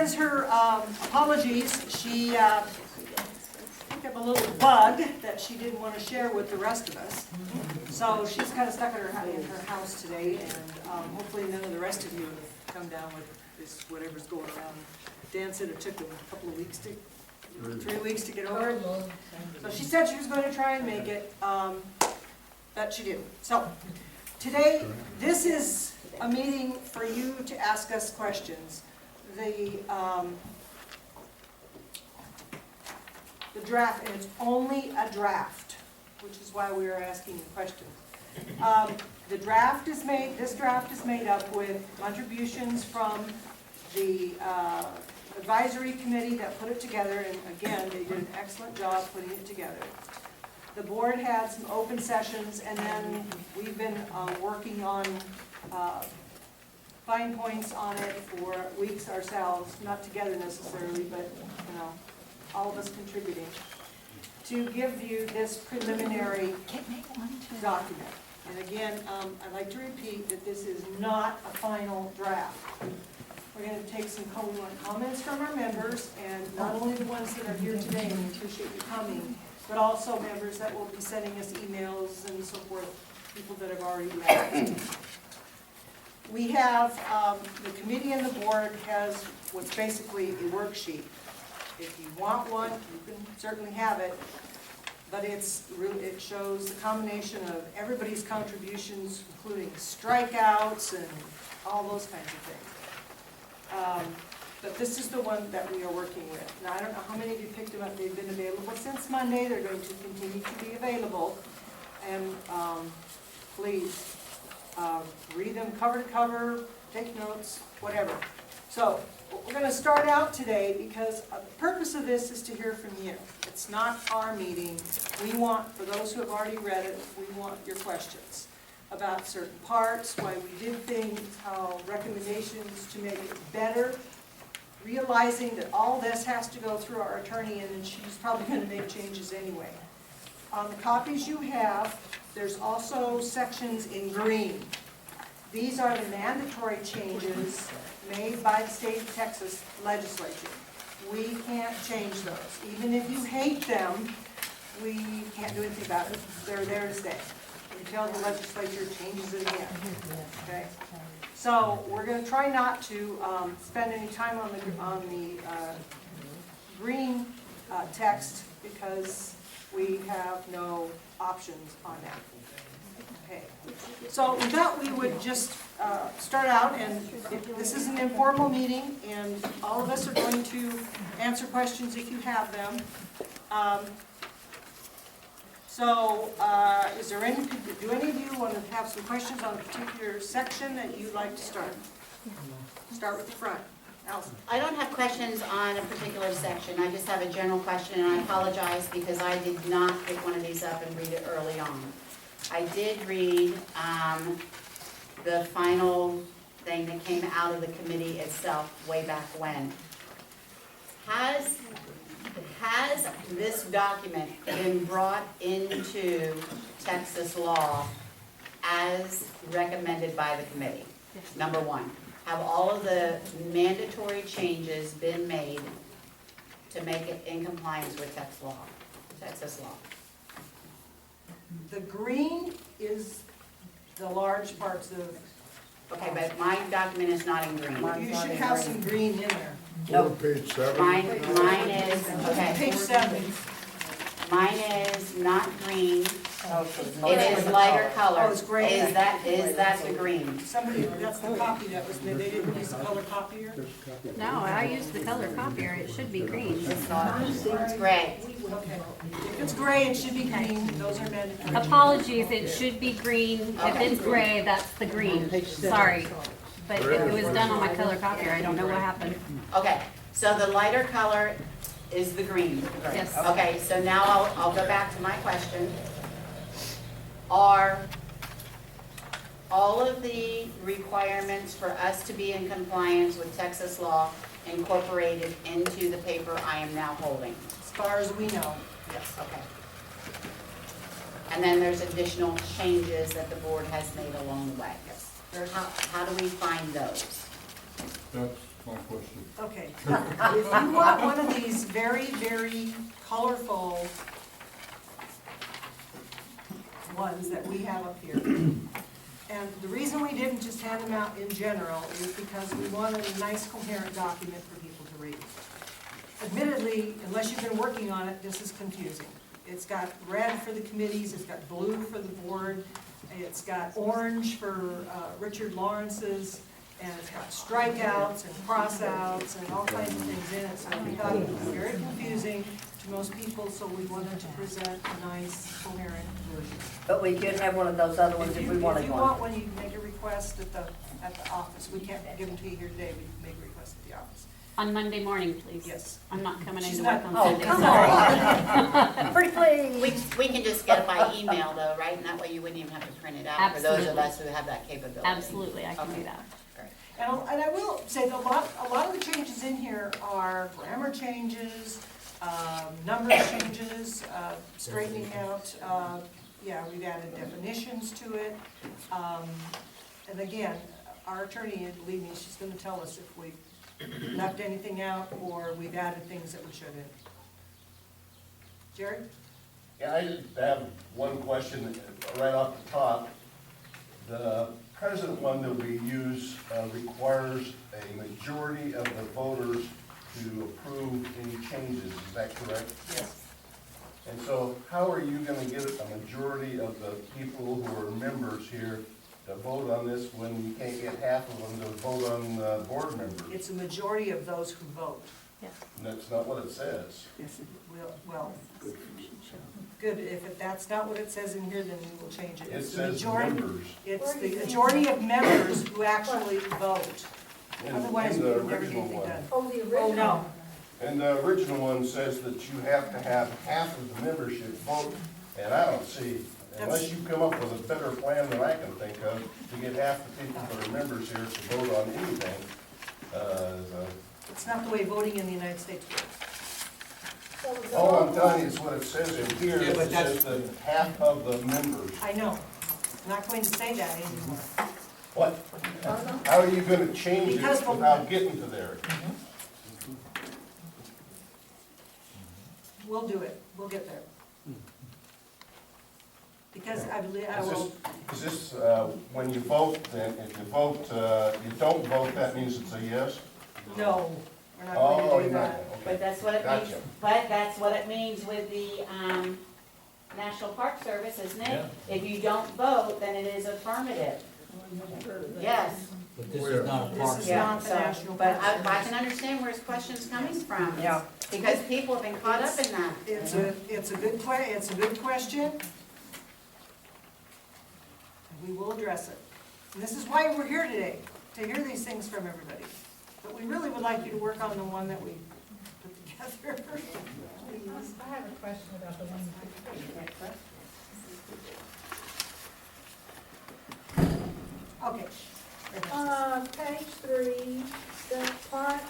sends her apologies. She picked up a little bug that she didn't want to share with the rest of us. So she's kind of stuck in her house today, and hopefully none of the rest of you have come down with this whatever's going around. Dan said it took them a couple of weeks 3 weeks to get over it. So she said she was going to try and make it, but she didn't. So today, this is a meeting for you to ask us questions. The draft, and it's only a draft, which is why we are asking you questions. The draft is made, this draft is made up with contributions from the advisory committee that put it together, and again, they did an excellent job putting it together. The board had some open sessions, and then we've been working on fine points on it for weeks ourselves, not together necessarily, but you know, all of us contributing, to give you this preliminary document. And again, I'd like to repeat that this is not a final draft. We're going to take some comments from our members, and not only the ones that are here today, and we appreciate you coming, but also members that will be sending us emails and so forth, people that have already left. We have, the committee and the board has what's basically a worksheet. If you want one, you can certainly have it, but it shows the combination of everybody's contributions, including strikeouts and all those kinds of things. But this is the one that we are working with. Now, I don't know how many of you picked them up. They've been available since Monday. They're going to continue to be available. And please read them cover to cover, take notes, whatever. So we're going to start out today because the purpose of this is to hear from you. It's not our meeting. We want, for those who have already read it, we want your questions about certain parts, why we did things, how recommendations to make it better, realizing that all this has to go through our attorney, and then she's probably going to make changes anyway. On the copies you have, there's also sections in green. These are the mandatory changes made by the state of Texas legislature. We can't change those. Even if you hate them, we can't do anything about it. They're there to stay until the legislature changes it again. Okay? So we're going to try not to spend any time on the green text because we have no options on that. Okay. So with that, we would just start out, and this is an informal meeting, and all of us are going to answer questions if you have them. Is there any? Do any of you want to have some questions on a particular section that you'd like to start? Start with the front. Allison. I don't have questions on a particular section. I just have a general question, and I apologize because I did not pick one of these up and read it early on. I did read the final thing that came out of the committee itself way back when. Has this document been brought into Texas law as recommended by the committee? Number one, have all of the mandatory changes been made to make it in compliance with Texas law? The green is the large parts of. Okay, but my document is not in green. You should have some green in there. No. Page 7. Mine is, okay. Page 7. Mine is not green. It is lighter color. Oh, it's gray. Is that the green? Somebody, that's the copy that was made. They didn't use the color copier. No, I used the color copier. It should be green. It's not. It's gray. Okay. If it's gray, it should be green. Those are mandatory. Apologies, it should be green. If it's gray, that's the green. Sorry. But it was done on my color copier. I don't know what happened. Okay, so the lighter color is the green. Yes. Okay, so now I'll go back to my question. Are all of the requirements for us to be in compliance with Texas law incorporated into the paper I am now holding? As far as we know, yes. Okay. And then there's additional changes that the board has made along the way. How do we find those? That's No question. Okay. If you want one of these very, very colorful ones that we have up here, and the reason we didn't just hand them out in general is because we wanted a nice coherent document for people to read. Admittedly, unless you've been working on it, this is confusing. It's got red for the committees, it's got blue for the board, it's got orange for Richard Lawrence's, and it's got strikeouts and crossouts and all kinds of things in it. So we thought it was very confusing to most people, so we wanted to present a nice coherent version. But we could have one of those other ones if we wanted If you want one. one, you can make a request at the office. We can't give them to you here today, we can make a request at the office. On Monday morning, please. Yes. I'm not coming She's into work not- on Oh, Sunday. come sorry. on. Pretty please. We can just get it by email though, right? And that way you wouldn't even have to print it out for those of Absolutely. us who have that capability. Absolutely, I can do Okay. that. Great. And I will say that a lot of the changes in here are grammar changes, number changes, straightening out, yeah, we've added definitions to it. And again, our attorney, believe me, she's gonna tell us if we left anything out or we've added things that we shouldn't. Jerry? Yeah, I just have one question right off the top. The present one that we use requires a majority of the voters to approve any changes, is that correct? Yes. And so how are you gonna get a majority of the people who are members here to vote on this when you can't get half of them to vote on board members? It's a majority of those who vote. And that's not what it says. Well, good, if that's not what it says in here, then we will change it. It It's the says majority. members. It's the majority of members who actually vote. In Otherwise, in we the would never get original anything one. done. Oh, the Oh, no. And the original one says that you have to have half of the membership vote, and I don't see, unless you come up with a better plan than I can think of, to get half the people that are members here to vote on anything. It's not the way voting in the United States works. All I'm telling you is what it says in here, Yeah, but it says that half of the members. I know. I'm not going to say that anymore. What? How are you gonna change Because it the- without getting to there? We'll do it. We'll get there. Because I believe, I Is will, this, when you vote, then, if you vote, you don't vote, that means it's a yes? no, we're not Oh, going to you're do not, that. But okay. that's what it means, Gotcha. but that's what it means with the, National Park Service, isn't it? If you don't vote, then it is affirmative. Yes. But this is not a This park. is Yeah, not the so, National but Park I Service. can understand where his question's coming from. Yeah. Because people have been caught up in that. It's a good question. And we will address it. And this is why we're here today, to hear these things from everybody. But we really would like you to work on the one that we put together. Please. I have a question about the one you picked. Okay. Page 3, the part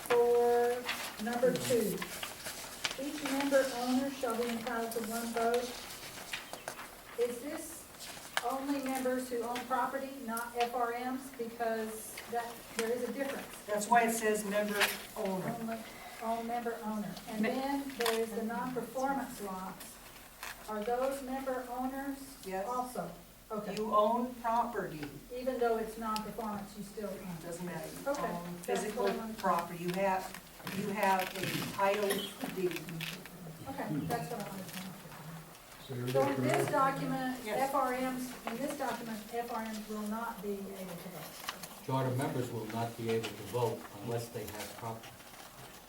for number 2. Each member owner shall be entitled to one vote. Is this only members who own property, not FRMs? Because there is a difference. That's why it says member owner. Only, all member owner. And then there is the non-performance lots. Are those member owners Yes. also? Okay. You own property, Even though it's non-performance, you still own. doesn't matter. You Okay, own that's physical what I wanted to- property. You have a title deed. Okay, that's what I wanted to know. So in this document, Yes. FRMs, in this document, FRMs will not be able to vote. Charter members will not be able to vote unless they have property.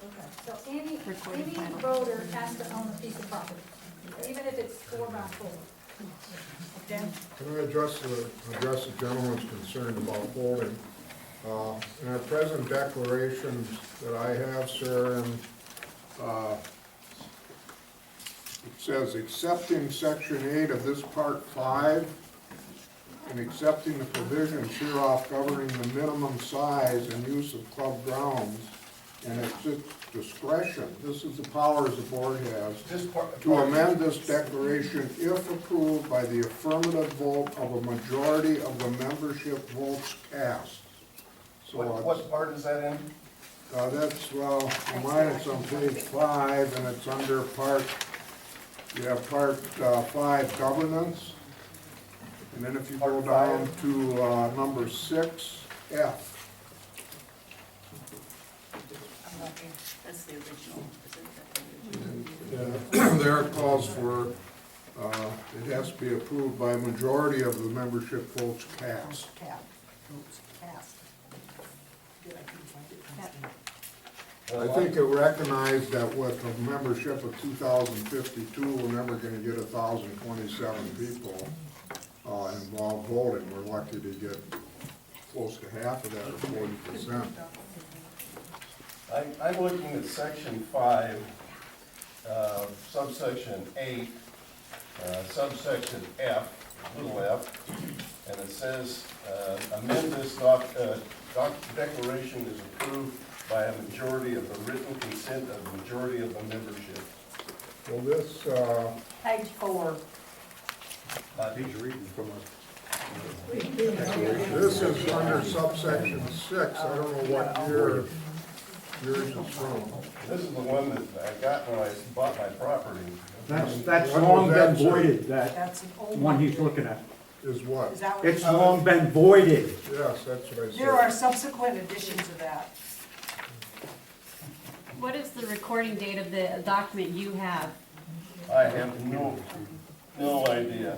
Okay. So any Recorded title. voter has to own a piece of property, even if it's 4x4. Dan? Can I address the gentleman's concern about voting? In our present declarations that I have, sir, and, it says accepting section 8 of this part 5 and accepting the provisions hereof governing the minimum size and use of club grounds, and at its discretion, this is the powers the board has, This part. to amend this declaration if approved by the affirmative vote of a majority of the membership votes cast. So, What part is that in? That's, well, on mine it's on page 5, and it's under part, you have part 5, governance. And then if you go down to number 6, F. That's the original. There it calls for, it has to be approved by a majority of the membership votes cast. I think it recognized that with a membership of 2,052, we're never gonna get 1,027 people involved voting. We're lucky to get close to half of that, or 40%. I'm looking at section 5, subsection 8, subsection F, little f, and it says, amend this declaration is approved by a majority of the written consent of the majority of the membership. Well, this, Page 4. He's reading from us. this is under subsection 6. I don't know what year yours is from. This is the one that I got when I bought my property. That's When long was that, been sir? voided, that That's an old one one. he's looking at. Is what? Is that what? It's long been voided. Yes, that's what I said. There are subsequent additions of that. What is the recording date of the document you have? I have no idea.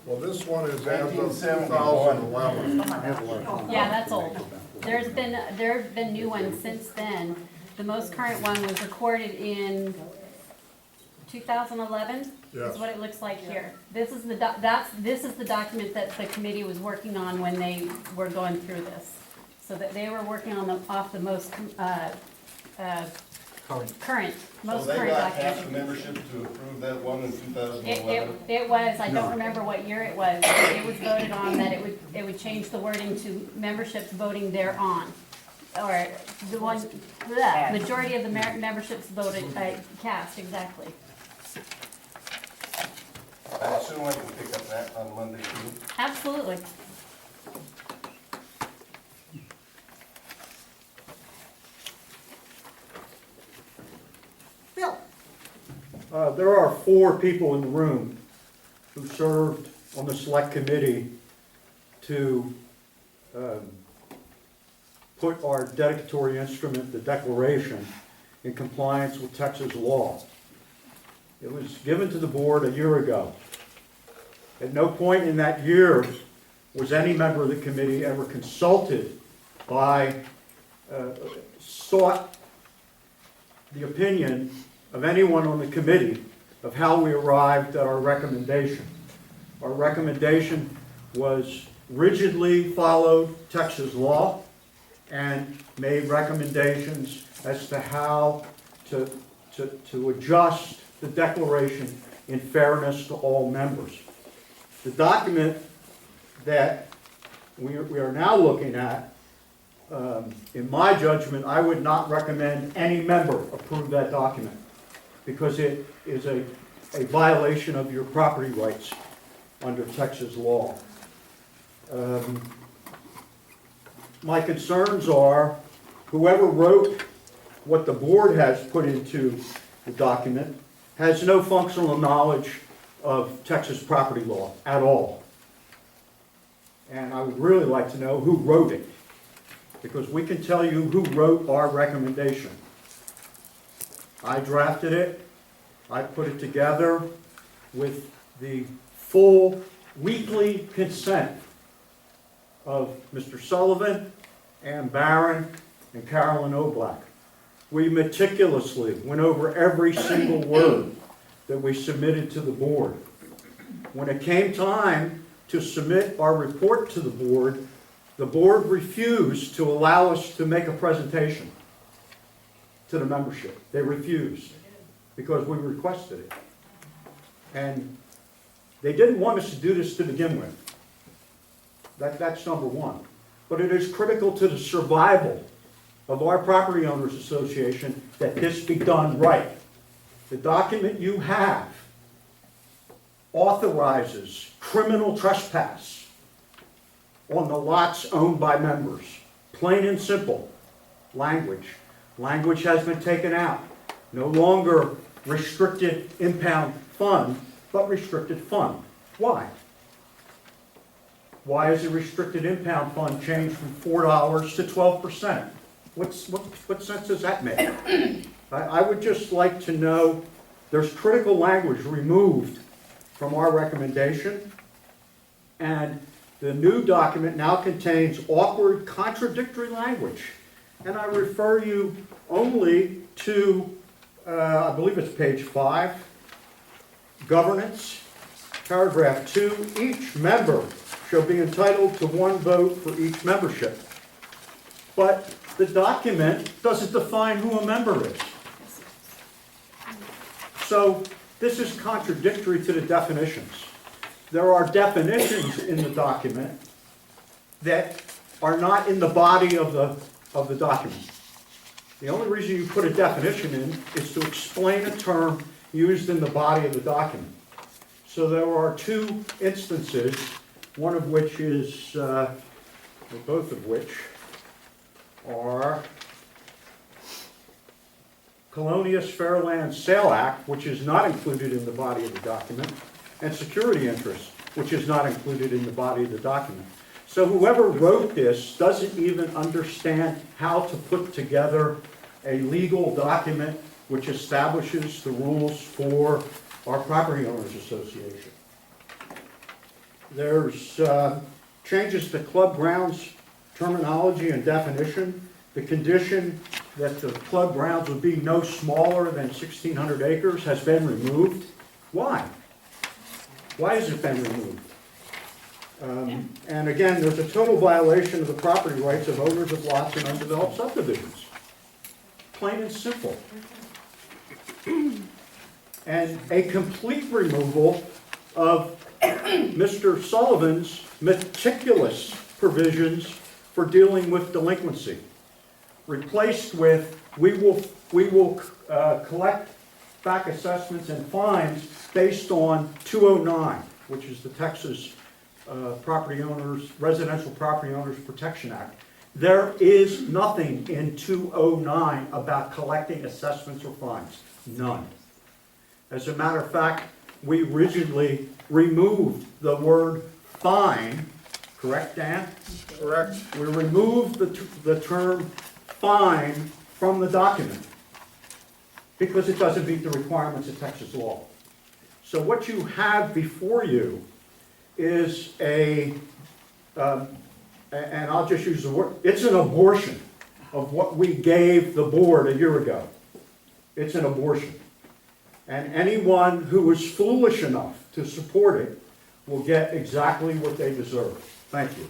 Well, this one is as of 1971. 2011. Yeah, that's old. There have been new ones since then. The most current one was recorded in 2011. Yes. Is what it looks like here. This is the document that the committee was working on when they were going through this. So that they were working on off the most current, most So they current got half the document. membership to approve that one in 2011? It was, I don't remember what year it was, but it was voted on that it would change the wording to memberships voting thereon. Or the one, majority of the memberships voted, cast, exactly. I assume I can pick up that on Monday too. Absolutely. Bill? There are 4 people in the room who served on the select committee to put our dedicatory instrument, the Declaration, in compliance with Texas law. It was given to the board a year ago. At no point in that year was any member of the committee ever consulted by, sought the opinion of anyone on the committee of how we arrived at our recommendation. Our recommendation was rigidly followed Texas law and made recommendations as to how to adjust the declaration in fairness to all members. The document that we are now looking at, in my judgment, I would not recommend any member approve that document because it is a violation of your property rights under Texas law. My concerns are whoever wrote what the board has put into the document has no functional knowledge of Texas property law at all. And I would really like to know who wrote it, because we can tell you who wrote our recommendation. I drafted it, I put it together with the full weekly consent of Mr. Sullivan, Ann Barron, and Carolyn O'Black. We meticulously went over every single word that we submitted to the board. When it came time to submit our report to the board refused to allow us to make a presentation to the membership. They refused because we requested it. And they didn't want us to do this to begin with. That's number one. But it is critical to the survival of our Property Owners Association that this be done right. The document you have authorizes criminal trespass on the lots owned by members. Plain and simple. language. Language has been taken out. No longer restricted impound fund, but restricted fund. Why? Why is the restricted impound fund changed from $4 to 12%? What sense does that make? I would just like to know, there's critical language removed from our recommendation, and the new document now contains awkward, contradictory language. And I refer you only to, I believe it's page 5, governance, paragraph 2, each member shall be entitled to 1 vote for each membership. But the document doesn't define who a member is. So this is contradictory to the definitions. There are definitions in the document that are not in the body of the document. The only reason you put a definition in is to explain a term used in the body of the document. So there are 2 instances, one of which is, or both of which are Colonius Fairlands Sale Act, which is not included in the body of the document, and security interest, which is not included in the body of the document. So whoever wrote this doesn't even understand how to put together a legal document which establishes the rules for our property owners association. There's changes to club grounds terminology and definition. The condition that the club grounds would be no smaller than 1,600 acres has been removed. Why? Why has it been removed? And again, there's a total violation of the property rights of owners of lots in undeveloped subdivisions. Plain and simple. And a complete removal of Mr. Sullivan's meticulous provisions for dealing with delinquency. Replaced with, we will collect back assessments and fines based on 209, which is the Texas Residential Property Owners Protection Act. There is nothing in 209 about collecting assessments or fines. None. As a matter of fact, we rigidly removed the word fine, correct, Dan? Correct. We removed the term fine from the document because it doesn't meet the requirements of Texas law. So what you have before you is and I'll just use the word, it's an abortion of what we gave the board a year ago. It's an abortion. And anyone who is foolish enough to support it will get exactly what they deserve. Thank you.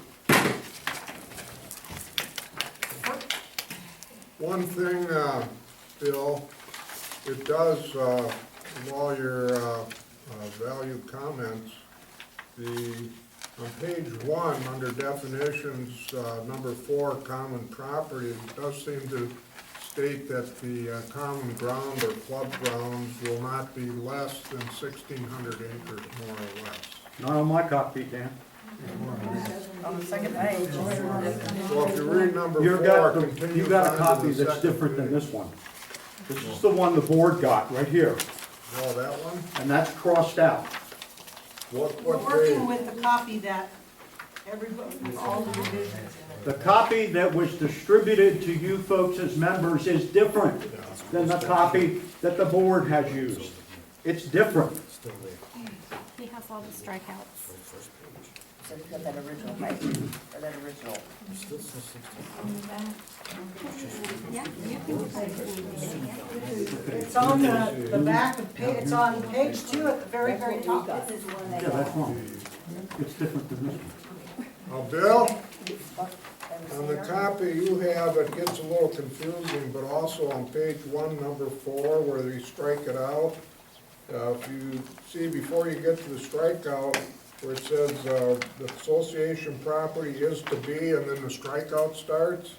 One thing, Bill, it does, of all your valued comments, on page 1, under definitions, number 4, common property, it does seem to state that the common ground or club grounds will not be less than 1,600 acres, more or less. Not on my copy, Dan. On the second page. So if you read number 4, You got a continues on to copy the that's second different than page. this one. This is the one the board got, right here, Oh, that one? and that's crossed out. We're We're working with the copy that everybody, all the revisions in it. The copy that was distributed to you folks as members is different than the copy that the board has used. It's different. He has all the strikeouts. So you got that original page, or that original. Yeah, you can. It's on the back of page, it's on page 2 at the very, very top. Yeah, that's wrong. It's different than this one. Now, Bill, on the copy you have, it gets a little confusing, but also on page 1, number 4, where they strike it out. If you see, before you get to the strikeout, where it says the association property is to be, and then the strikeout starts,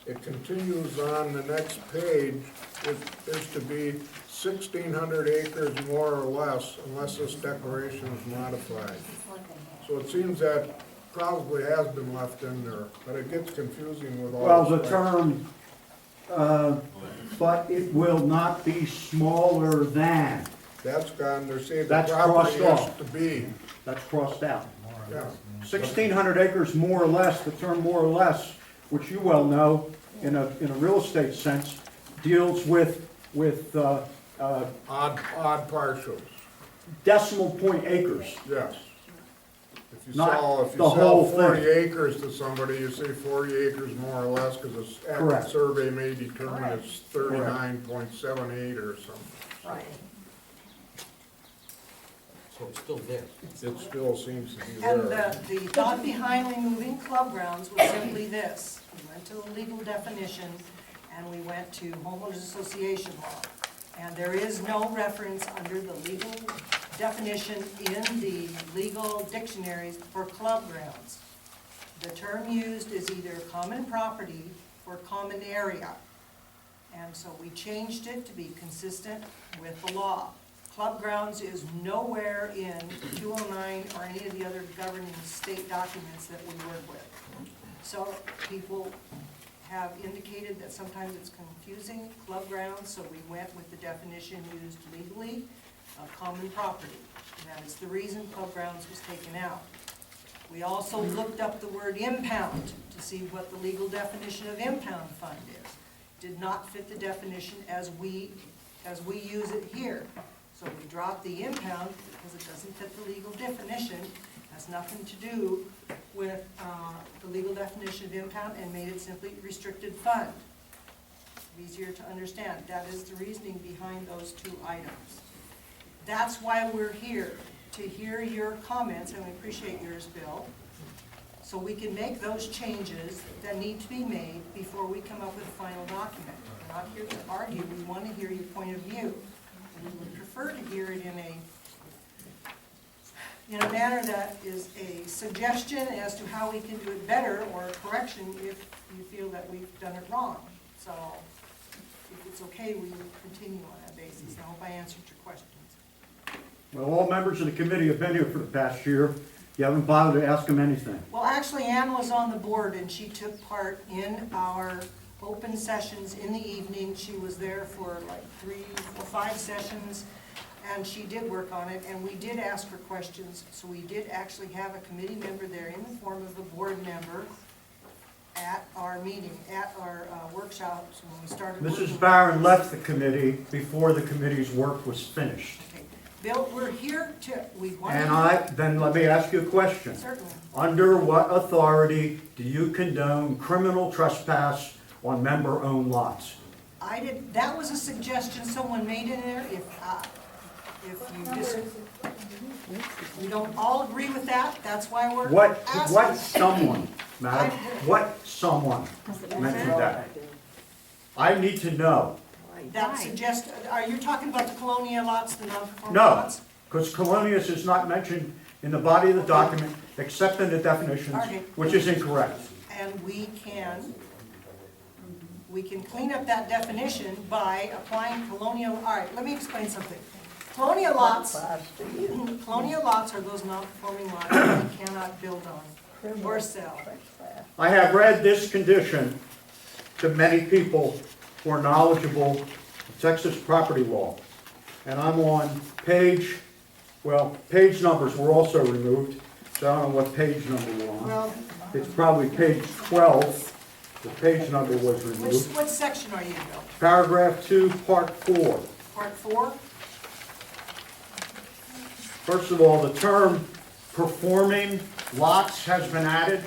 it continues on the next page, it is to be 1,600 acres more or less, unless this declaration is modified. So it seems that probably has been left in there, but it gets confusing with all Well, the the strikes. term but it will not be smaller than. That's gone, they're saying the That's property crossed has off. to be, That's crossed out. yeah. 1,600 acres more or less, the term more or less, which you well know, in a real estate sense, deals with Odd parcels, decimal point acres. yes. If you Not sell, the whole thing. 40 acres to somebody, you say 40 acres more or less, because the accurate Correct. survey may determine it's 39.78 or something. Right. So it's still there. It still seems to be And there. the thought behind removing club grounds was simply this. We went to the legal definition, and we went to homeowners association law. And there is no reference under the legal definition in the legal dictionaries for club grounds. The term used is either common property or common area. And so we changed it to be consistent with the law. Club grounds is nowhere in 209 or any of the other governing state documents that we work with. So people have indicated that sometimes it's confusing, club grounds, so we went with the definition used legally of common property. And that is the reason club grounds was taken out. We also looked up the word impound to see what the legal definition of impound fund is. Did not fit the definition as we use it here. So we dropped the impound because it doesn't fit the legal definition, has nothing to do with the legal definition of impound, and made it simply restricted fund. Easier to understand. That is the reasoning behind those two items. That's why we're here, to hear your comments, and we appreciate yours, Bill, so we can make those changes that need to be made before we come up with a final document. We're not here to argue, we want to hear your point of view. And we would prefer to hear it in a manner that is a suggestion as to how we can do it better, or a correction if you feel that we've done it wrong. So if it's okay, we will continue on that basis. I hope I answered your questions. Well, all members of the committee have been here for the past year. You haven't bothered to ask them anything. Well, actually, Ann was on the board, and she took part in our open sessions in the evening. She was there for like 3 or 5 sessions, and she did work on it, and we did ask her questions. So we did actually have a committee member there in the form of a board member at our meeting, at our workshops when we started. Mrs. Barron left the committee before the committee's work was finished. Okay. Bill, we're here to, we want to. And then let me ask you a question. Certainly. Under what authority do you condone criminal trespass on member-owned lots? I did, that was a suggestion someone made in there. If you disagree, we don't all agree with that, that's why we're What asking. someone, madam, what someone mentioned that? I need to know. That suggests, are you talking about the Colonia lots, the non-conforming No, lots? because Colonius is not mentioned in the body of the document, except in the definitions, Okay. which is incorrect. And we can clean up that definition by applying colonial, all right, let me explain something. Colonial lots are those non-conforming lots that you cannot build on or sell. I have read this condition to many people who are knowledgeable of Texas property law. And I'm on page numbers were also removed, so I don't know what page number we're on. Well, It's probably page 12, the page number was removed. what section are you, Bill? Paragraph 2, part 4. Part 4? First of all, the term performing lots has been added.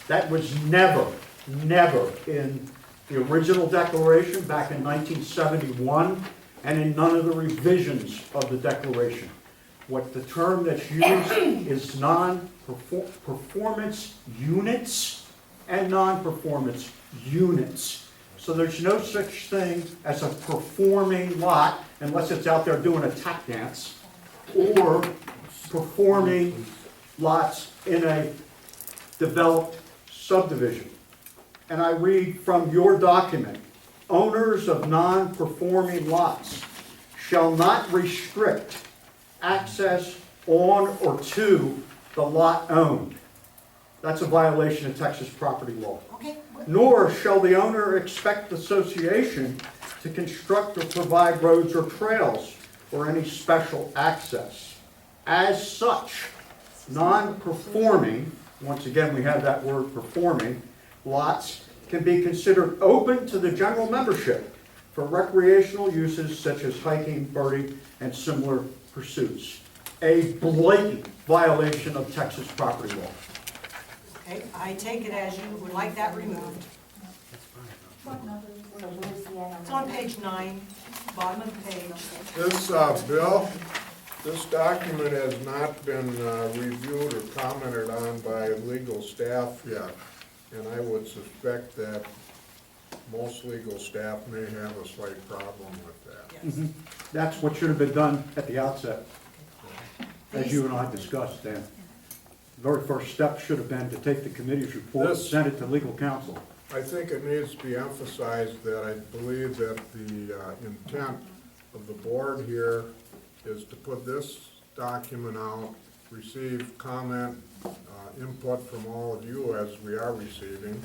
That was never in the original declaration back in 1971, and in none of the revisions of the declaration. What the term that's used is non-performance units and non-performance units. So there's no such thing as a performing lot unless it's out there doing a tap dance, or performing lots in a developed subdivision. And I read from your document, owners of non-performing lots shall not restrict access on or to the lot owned. That's a violation of Texas property law. Okay, Nor shall the owner expect the association to construct or provide roads or trails or any special access. As such, non-performing, once again we have that word performing, lots can be considered open to the general membership for recreational uses such as hiking, birding, and similar pursuits. A blatant violation of Texas property law. okay, I take it as you would like that removed. It's on page 9, bottom of the page. This, Bill, this document has not been reviewed or commented on by legal staff yet, and I would suspect that most legal staff may have a slight problem with that. Yes. That's what should have been done at the outset, as you and I discussed, Dan. The very first step should have been to take the committee's report and send it to legal counsel. I think it needs to be emphasized that I believe that the intent of the board here is to put this document out, receive comment, input from all of you as we are receiving,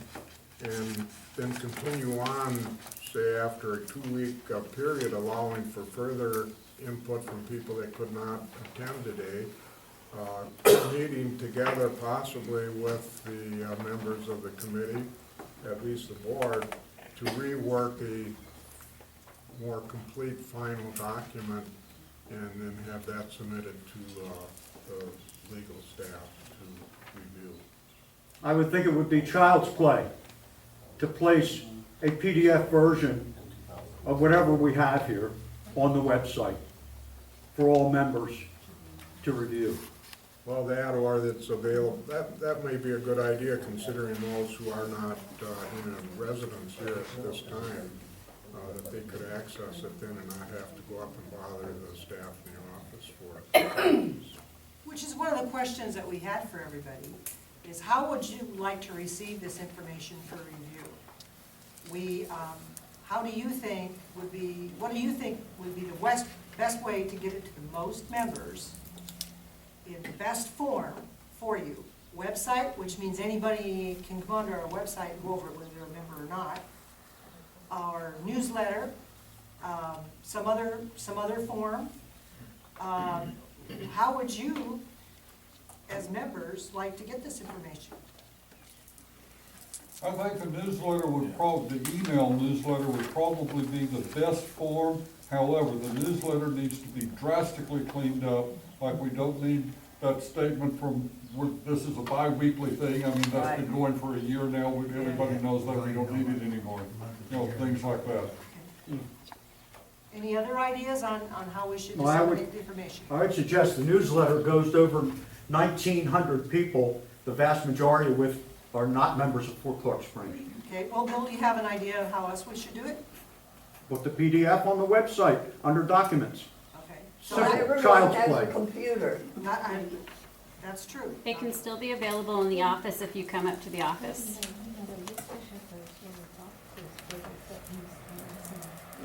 and then continue on, say, after a 2-week period, allowing for further input from people that could not attend today, meeting together possibly with the members of the committee, at least the board, to rework a more complete final document and then have that submitted to the legal staff to review. I would think it would be child's play to place a PDF version of whatever we have here on the website for all members to review. Well, that or that's available, that may be a good idea considering those who are not in a residence here at this time, that they could access it then and not have to go up and bother the staff in the office for it. Which is one of the questions that we had for everybody, is how would you like to receive this information for review? How do you think would be, what do you think would be the best way to get it to the most members in the best form for you? Website, which means anybody can go onto our website and go over it whether they're a member or not. Our newsletter, some other form. How would you, as members, like to get this information? I think the newsletter would the email newsletter would probably be the best form. However, the newsletter needs to be drastically cleaned up. Like, we don't need that statement from, this is a bi-weekly thing. I mean, that's been going for a year now. Everybody knows that. We don't need it anymore. You know, things like that. Any other ideas on how we should Well, I would- disseminate the information? I would suggest the newsletter goes to over 1,900 people, the vast majority of which are not members of Fort Clark Springs. Okay, well, Bill, do you have an idea of how else we should do it? Put the PDF on the website under documents. Okay. Simple. Everyone Child's has play. a computer. That's true. It can still be available in the office if you come up to the office.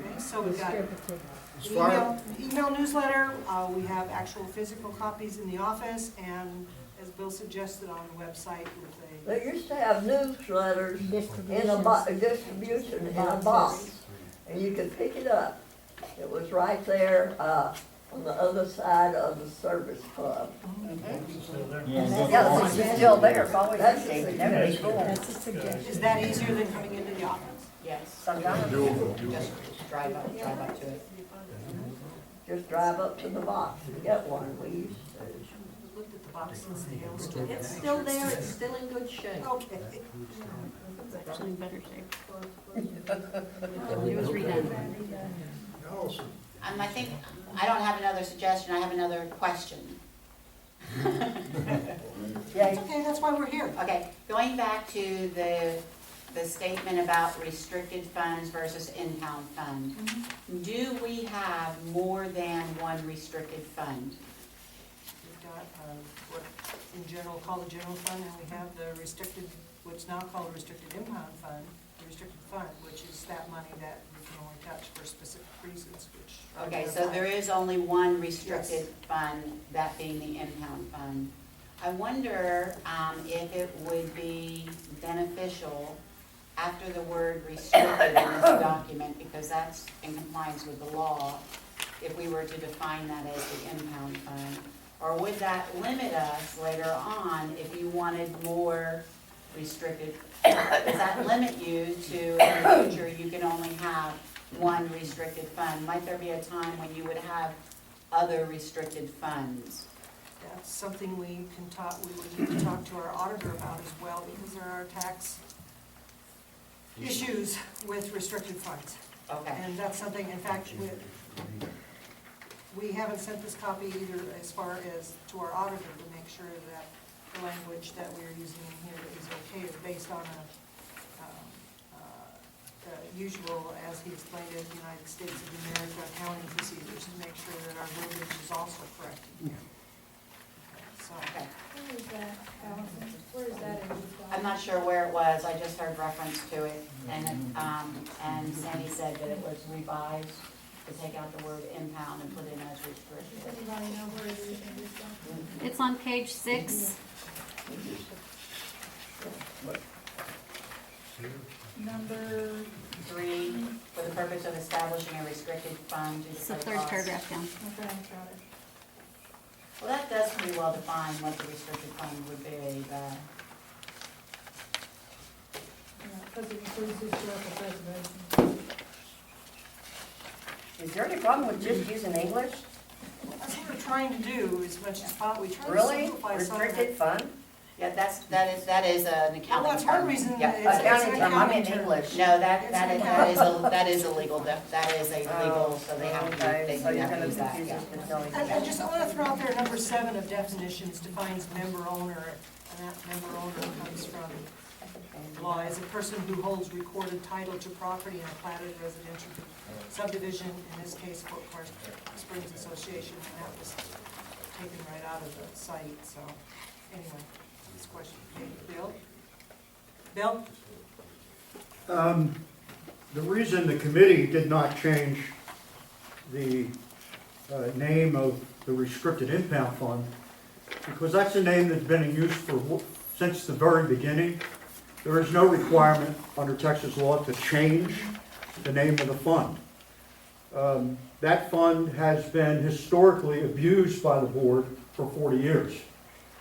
Okay, so we've got As far, email newsletter, we have actual physical copies in the office, and as Bill suggested, on the website with They used to have newsletters in a distribution in a box, and you could pick it up. It was right there, on the other side of the service club. Yeah, it's still there, it's always That's there. a Never suggestion. is that easier than coming into the office? Yes, Sometimes. just drive up to it. Just drive up to the box and get one. We used to. We looked at the box and scales. It's still there, it's still in good shape. Okay. It's actually in better shape. It was redone. Allison, I think, I don't have another suggestion, I have another question. That's okay, that's why we're here. Okay, going back to the statement about restricted funds versus impound fund. Do we have more than one restricted fund? We've got what in general called the general fund, and we have the restricted, what's now called the restricted impound fund, the restricted fund, which is that money that we can only touch for specific reasons, which. Okay, so there is only one restricted fund, that being the impound fund. I wonder if it would be beneficial after the word restricted in this document, because that's in compliance with the law, if we were to define that as the impound fund? Or would that limit us later on if you wanted more restricted? Does that limit you to, in the future, you can only have one restricted fund? Might there be a time when you would have other restricted funds? That's something we can talk, we would need to talk to our auditor about as well, because there are tax issues with restricted funds. Okay, And that's something, in fact, we haven't sent this copy either as far as to our auditor to make sure that the language that we're using in here is okay, is based on the usual, as he explained it, United States of America accounting procedures, to make sure that our verbiage is also correct in here. So, okay. Where is that, Allison? Where is that in this I'm not sure where it was, I just heard reference to it, and Sandy said that it was revised to take out the word impound and put in as Does restricted. anybody know where it is in this document? It's on page 6. Number, 3, for the purpose of establishing a restricted fund to It's the defray third costs. paragraph down. okay, got it. Well, that does pretty well define what the restricted fund would be, but, Yeah, because it includes historical preservation. Is there any problem with just using English? that's what we're trying to do as much as possible. We try to Really? simplify some of Restricted it. fund? yeah, that is an Well, accounting that's one term. reason Yeah. it's an Accounting term, I'm in accounting term. English. No, that is a legal, that is a legal, so they have to, Okay, they so you're have to gonna Oh, use that, confuse yeah. us with knowing. I want to throw out there, number 7 of definitions defines member owner, and that member owner comes from law as a person who holds recorded title to property in a platted residential subdivision, in this case, Fort Springs Association, and that was taken right out of the site, so, anyway, this question, Bill? Bill? The reason the committee did not change the name of the restricted impound fund, because that's a name that's been in use since the very beginning. There is no requirement under Texas law to change the name of the fund. That fund has been historically abused by the board for 40 years,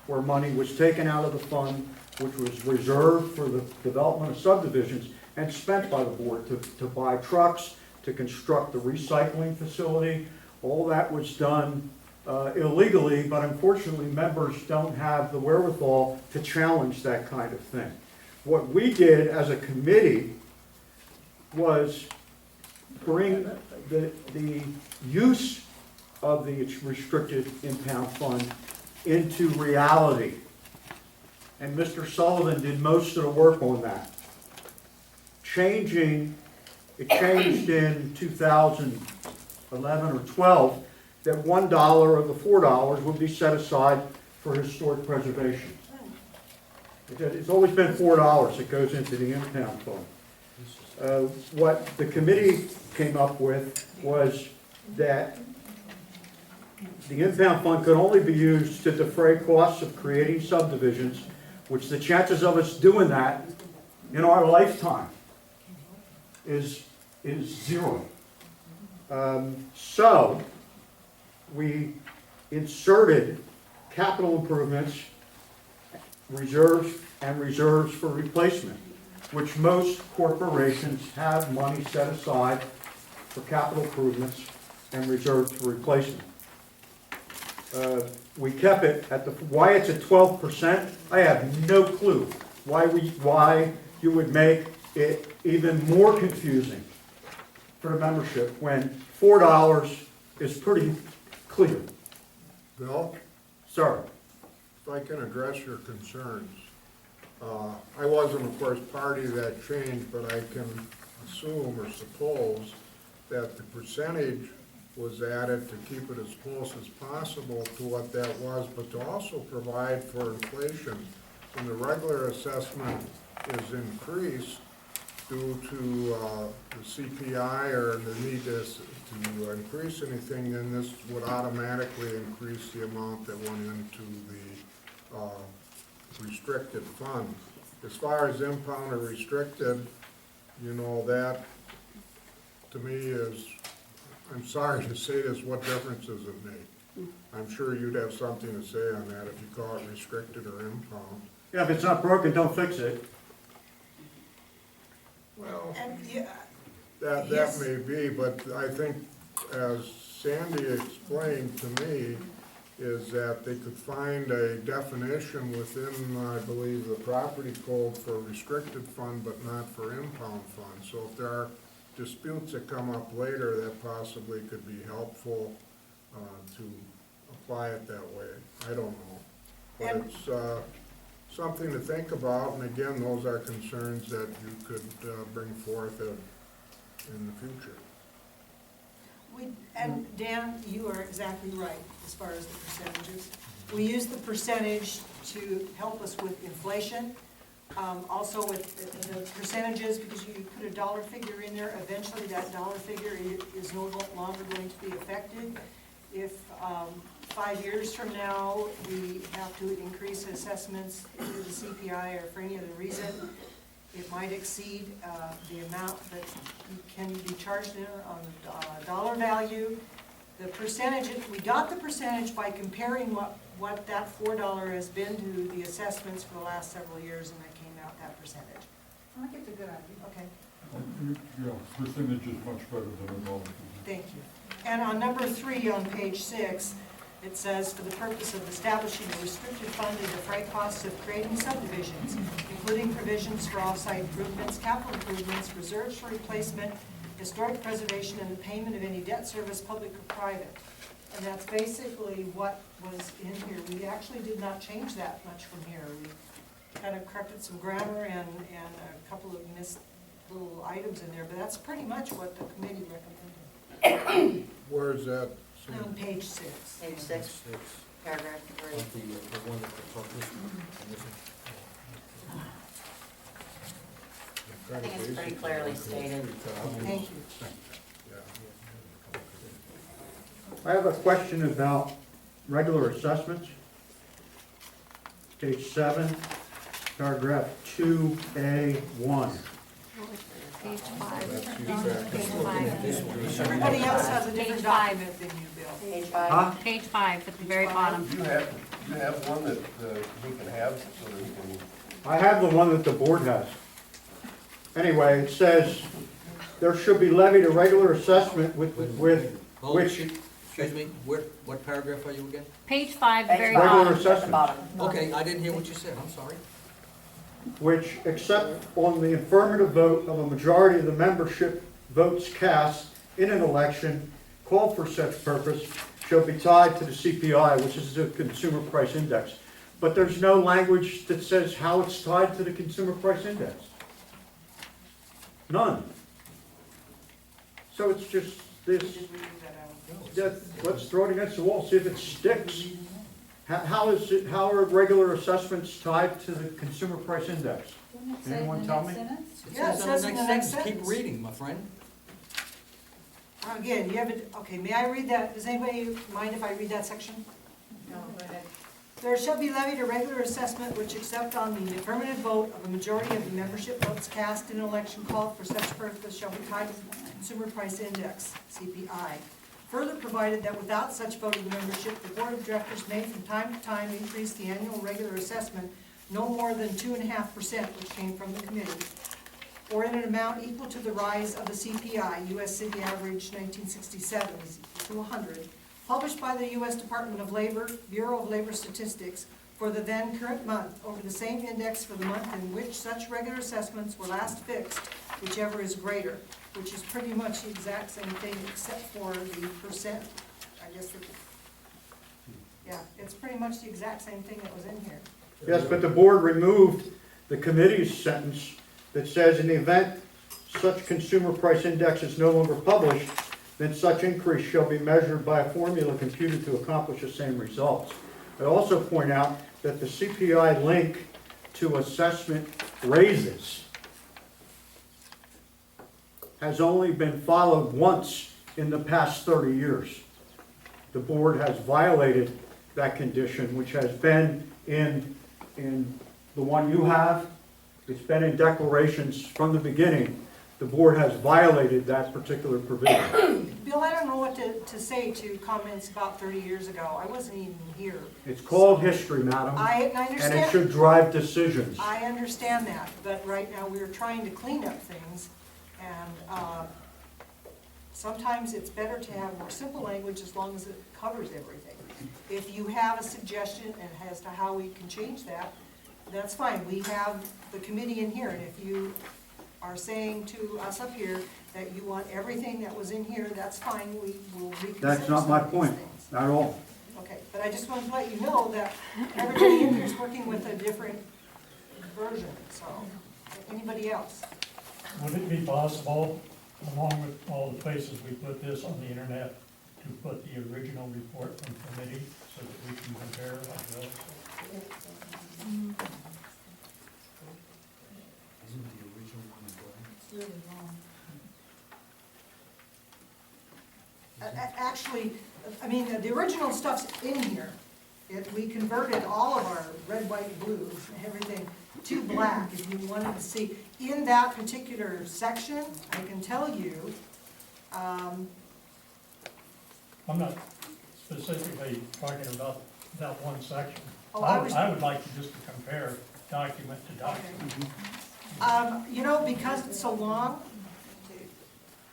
where money was taken out of the fund, which was reserved for the development of subdivisions, and spent by the board to buy trucks, to construct the recycling facility. All that was done illegally, but unfortunately, members don't have the wherewithal to challenge that kind of thing. What we did as a committee was bring the use of the restricted impound fund into reality. And Mr. Sullivan did most of the work on that. It changed in 2011 or 12 that $1 of the $4 would be set aside for historic preservation. It's always been $4 that goes into the impound fund. What the committee came up with was that the impound fund could only be used to defray costs of creating subdivisions, which the chances of us doing that in our lifetime is zero. So we inserted capital improvements, reserves, and reserves for replacement, which most corporations have money set aside for capital improvements and reserves for replacement. We kept it at why it's at 12%, I have no clue why you would make it even more confusing for the membership when $4 is pretty clear. Bill, Sir, if I can address your concerns. I wasn't, of course, party to that change, but I can assume or suppose that the percentage was added to keep it as close as possible to what that was, but to also provide for inflation. When the regular assessment is increased due to the CPI or the need to increase anything, then this would automatically increase the amount that went into the restricted fund. As far as impound or restricted, you know, that to me is, I'm sorry to say this, what difference does it make? I'm sure you'd have something to say on that if you call it restricted or impound. Yeah, if it's not broken, don't fix it. Well, And, yeah, that Yes. may be, but I think, as Sandy explained to me, is that they could find a definition within, I believe, the property code for restricted fund, but not for impound fund. So if there are disputes that come up later, that possibly could be helpful to apply it that way. I don't know. But And- it's something to think about, and again, those are concerns that you could bring forth in the future. And Dan, you are exactly right as far as the percentages. We use the percentage to help us with inflation. Also with the percentages, because you put a dollar figure in there, eventually that dollar figure is no longer going to be affected. If 5 years from now, we have to increase assessments due to the CPI or for any other reason, it might exceed the amount that can be charged on the dollar value. The percentage, we got the percentage by comparing what that $4 has been to the assessments for the last several years, and that came out that percentage. I think it's a good idea. Okay, Yeah, percentage is much better than a dollar. thank you. And on number 3 on page 6, it says, for the purpose of establishing a restricted fund to defray costs of creating subdivisions, including provisions for off-site improvements, capital improvements, reserves for replacement, historic preservation, and the payment of any debt service, public or private. And that's basically what was in here. We actually did not change that much from here. We kind of corrected some grammar and a couple of missed little items in there, but that's pretty much what the committee recommended. Where's that? On page 6. Page 6, paragraph 3. The one that the top, this one, and this one. I think it's pretty clearly stated. Thank you. I have a question about regular assessments. Page 7, paragraph 2A1. Page 5. That's you back. This one. Everybody else has a different Page 5. document than you, Bill. Page 5. Huh? Page 5 at the very bottom. You have one that he can have, so that he can, I have the one that the board has. Anyway, it says, there should be levied a regular assessment with Oh, which, excuse me, what paragraph are you again? Page 5, the very Regular bottom. assessment. At the bottom. Okay, I didn't hear what you said, I'm sorry. which, except on the affirmative vote of a majority of the membership votes cast in an election called for such purpose, shall be tied to the CPI, which is the Consumer Price Index. But there's no language that says how it's tied to the Consumer Price Index. None. So it's just this, Did we leave that out? let's throw it against the wall, see if it sticks. How are regular assessments tied to the Consumer Price Index? Didn't it say in Anyone the tell next me? sentence? Yeah, it says in the next Keep sentence. reading, my friend. Again, you have it, okay, may I read that? Does anybody mind if I read that section? No, go ahead. There shall be levied a regular assessment which, except on the affirmative vote of a majority of the membership votes cast in an election called for such purpose, shall be tied to the Consumer Price Index, CPI. Further provided that without such vote of the membership, the board of directors may from time to time increase the annual regular assessment no more than 2.5%, which came from the committee, or in an amount equal to the rise of the CPI, U.S. City Average 1967 is equal to 100, published by the U.S. Department of Labor, Bureau of Labor Statistics, for the then current month over the same index for the month in which such regular assessments were last fixed, whichever is greater, which is pretty much the exact same thing except for the percent, I guess. Yeah, it's pretty much the exact same thing that was in here. Yes, but the board removed the committee's sentence that says in the event such consumer price index is no longer published, then such increase shall be measured by a formula computed to accomplish the same results. I also point out that the CPI link to assessment raises has only been followed once in the past 30 years. The board has violated that condition, which has been in the one you have. It's been in declarations from the beginning. The board has violated that particular provision. Bill, I don't know what to say to comments about 30 years ago. I wasn't even here. It's called history, madam, I and it understand. should drive decisions. I understand that, but right now we're trying to clean up things, and sometimes it's better to have more simple language as long as it covers everything. If you have a suggestion and as to how we can change that, that's fine. We have the committee in here, and if you are saying to us up here that you want everything that was in here, that's fine. We will reconsider That's not my some of these point, things. not at all. Okay, but I just wanted to let you know that everybody in here is working with a different version, so, anybody else? Would it be possible, along with all the places we put this on the internet, to put the original report from committee so that we can compare like those? Isn't the original one Actually, I mean, the original stuff's in here. We converted all of our red, white, blues and everything to black, if you wanted to see. In that particular section, I can tell you, I'm not specifically talking about that one section. Oh, I would like to just compare document to document. you know, because it's so long,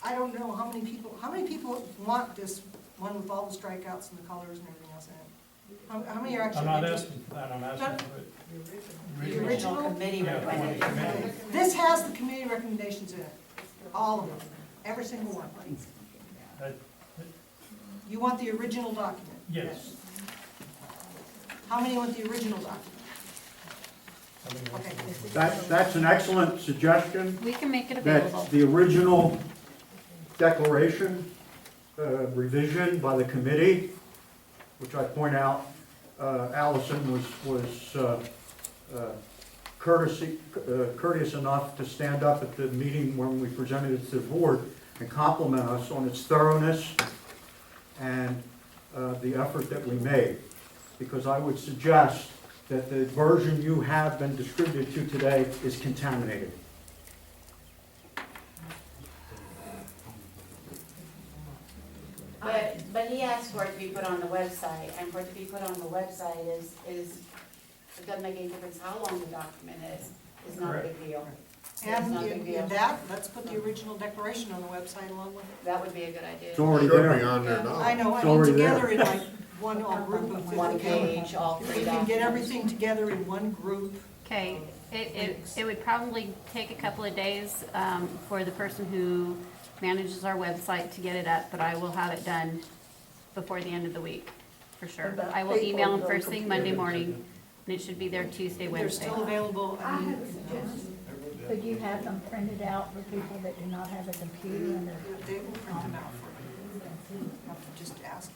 I don't know how many people want this one with all the strikeouts and the colors and everything else in it? How many are actually? I'm not interested? asking for that, I'm asking for it. The original? Committee Yeah, the one recommendation. committee. This has the committee recommendations in it, all of them, every single one. That- You want the original document? Yes. How many want the original document? I mean, Okay. That's an excellent suggestion, We can make it available. that the original declaration, revision by the committee, which I point out, Allison was courteous enough to stand up at the meeting when we presented it to the board and compliment us on its thoroughness and the effort that we made. Because I would suggest that the version you have been distributed to today is contaminated. But he asked for it to be put on the website, and for it to be put on the website is, it doesn't make any difference how long the document is not a big deal. It's And not a big in deal. that, let's put the original declaration on the website along with it. That would be a good idea. It's already Should be there. on there now. I know, I It's mean, already together there. in like one group of 50. One page, all If three we can documents. get everything together in one group. Okay, it would probably take a couple of days for the person who manages our website to get it up, but I will have it done before the end of the week, for sure. About I will email them people first thing Monday computers. morning, and it should be there Tuesday, They're Wednesday. still available, I mean, Could you have them printed out for people that do not have a computer and they're they will print them out for you. You have to just ask,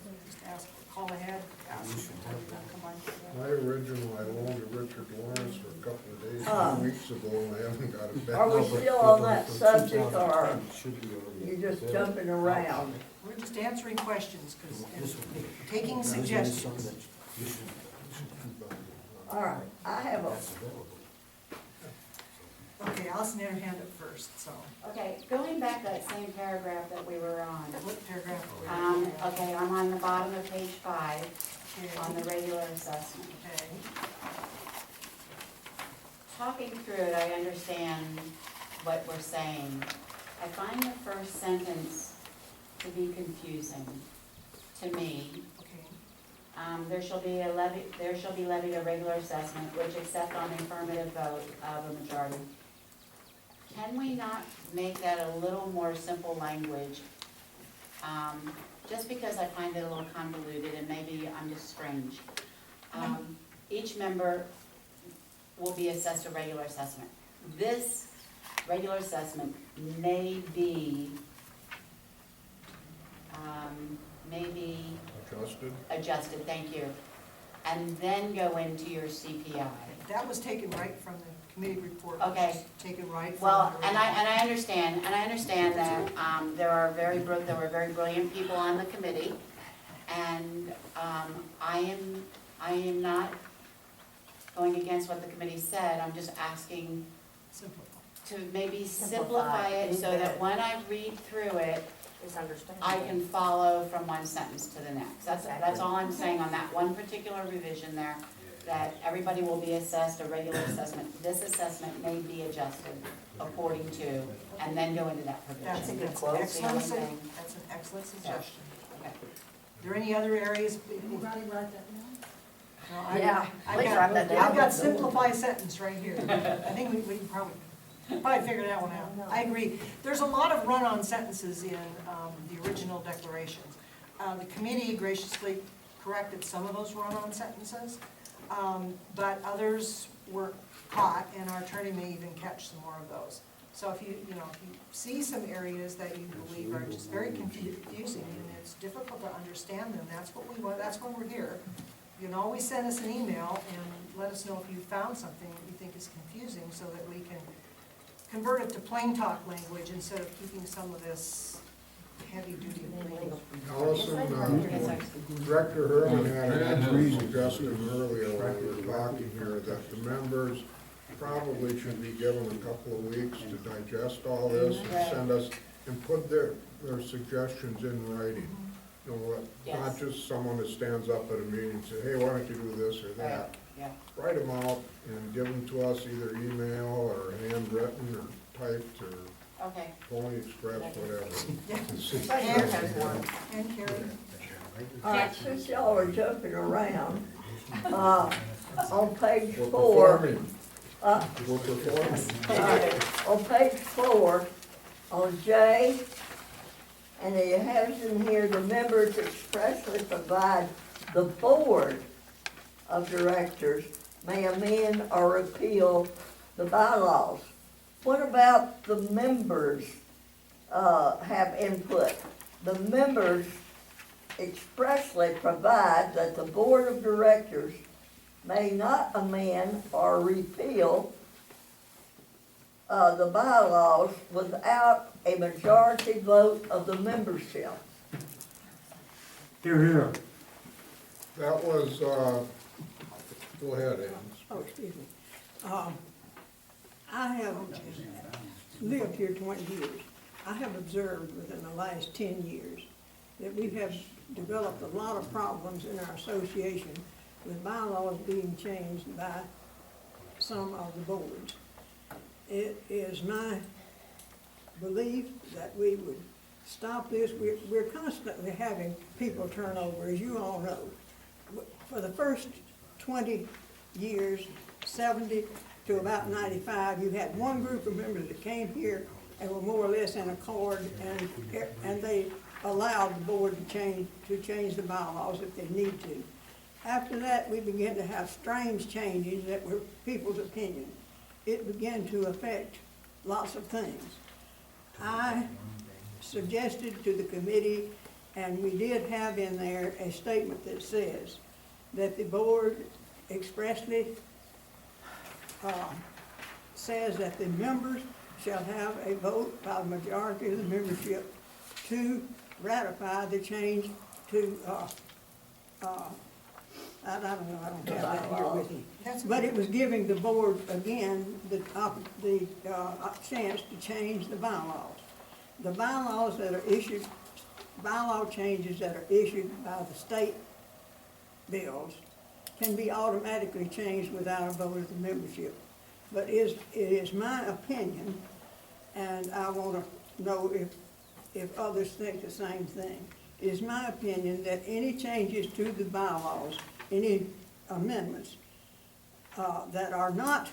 call ahead, ask. Come on. My original, I loaned to Richard Lawrence for a couple of days, 2 weeks ago, and I haven't got it back. Are we still on that subject, or should be already. you just jumping around? We're just answering questions, because, This one. taking Something suggestions. that you should keep on. All right, I have a, That's available. Okay, Allison had her hand up first, so, Okay, going back that same paragraph that we were on. what paragraph are we on? Okay, I'm on the bottom of page 5, on Okay, the regular assessment. okay. Talking through it, I understand what we're saying. I find the first sentence to be confusing to me. Okay. There shall be levied a regular assessment, which except on the affirmative vote of a majority. Can we not make that a little more simple language? Just because I find it a little convoluted and maybe I'm just strange. Each member will be assessed a regular assessment. This regular assessment may be adjusted, thank you, and then go into your CPI. That was taken right from the committee report. Okay. Taken right from. Well, the- and I understand that, there were very brilliant people on the committee, and, I am not going against what the committee said, I'm just asking Simplify. to maybe Simplify simplify it so that when I read through it, It's understandable. I can follow from one sentence to the next. That's all I'm saying on that one particular revision there, that everybody will be assessed a regular assessment. This assessment may be adjusted according to, and then go into that provision. That's a good good quote. That's the only thing. That's an excellent suggestion. Okay. Are there any other areas? Anybody write that down? No, Yeah, I've please got- write that down. I've got simplify sentence right here. I think we can probably figure that one out. I agree. There's a lot of run-on sentences in the original declarations. The committee graciously corrected some of those run-on sentences, but others were caught, and our attorney may even catch some more of those. So if you see some areas that you believe are just very confusing and it's difficult to understand them, that's what we want, that's why we're here. You can always send us an email and let us know if you found something that you think is confusing so that we can convert it to plain talk language instead of keeping some of this heavy duty language. Allison, Director Herman had an entry suggestion earlier when we were talking here that the members probably should be given a couple of weeks to digest all this and send us, and put their suggestions in writing. You know what, not Yes. just someone that stands up at a meeting and say, hey, why don't you do this or that? Yeah. Write them out and give them to us either email or handwritten or typed or Okay. Pony Express, whatever. And Carrie? All right, since y'all are jumping around, on page We're 4, performing. We're performing. on page 4, on J, and it has in here, the members expressly provide the board of directors may amend or repeal the bylaws. What about the members have input? The members expressly provide that the board of directors may not amend or repeal the bylaws without a majority vote of the membership. Here, here. That was, go ahead, Ann. Oh, excuse me. I have lived here 20 years. I have observed within the last 10 years that we have developed a lot of problems in our association with bylaws being changed by some of the boards. It is my belief that we would stop this. We're constantly having people turn over, as you all know. For the first 20 years, 70 to about 95, you had one group of members that came here and were more or less in accord, and they allowed the board to change the bylaws if they need to. After that, we began to have strange changes that were people's opinion. It began to affect lots of things. I suggested to the committee, and we did have in there a statement that says that the board expressly says that the members shall have a vote by the majority of the membership to ratify the change to, I don't know, I don't have that here with me. But it was giving the board, again, the chance to change the bylaws. The bylaws that are issued, bylaw changes that are issued by the state bills can be automatically changed without a vote of the membership. But it is my opinion, and I want to know if others think the same thing. It is my opinion that any changes to the bylaws, any amendments that are not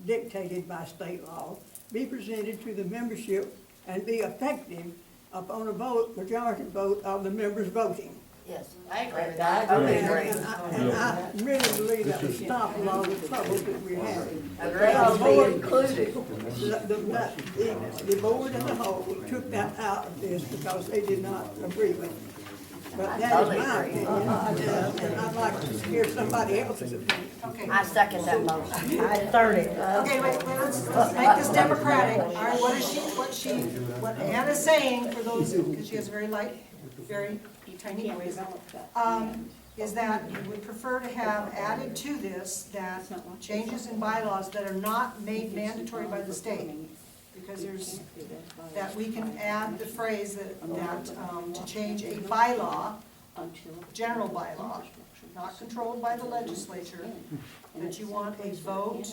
dictated by state law, be presented to the membership and be effective upon a majority vote of the members voting. Yes. I agree with I that. agree. And I really believe that would stop a lot of the trouble that we're having. They'll be included. The board as a whole took that out of this because they did not agree with it. But that is my opinion, and I'd like to hear somebody else's opinion. Okay. I second that motion. I third it. Okay, wait, let's make this democratic. All right, what Ann is saying, for those, because she has a very light, very tiny voice. is that you would prefer to have added to this that changes in bylaws that are not made mandatory by the state. Because there's, that we can add the phrase that, to change a bylaw, general bylaw, not controlled by the legislature, that you want a vote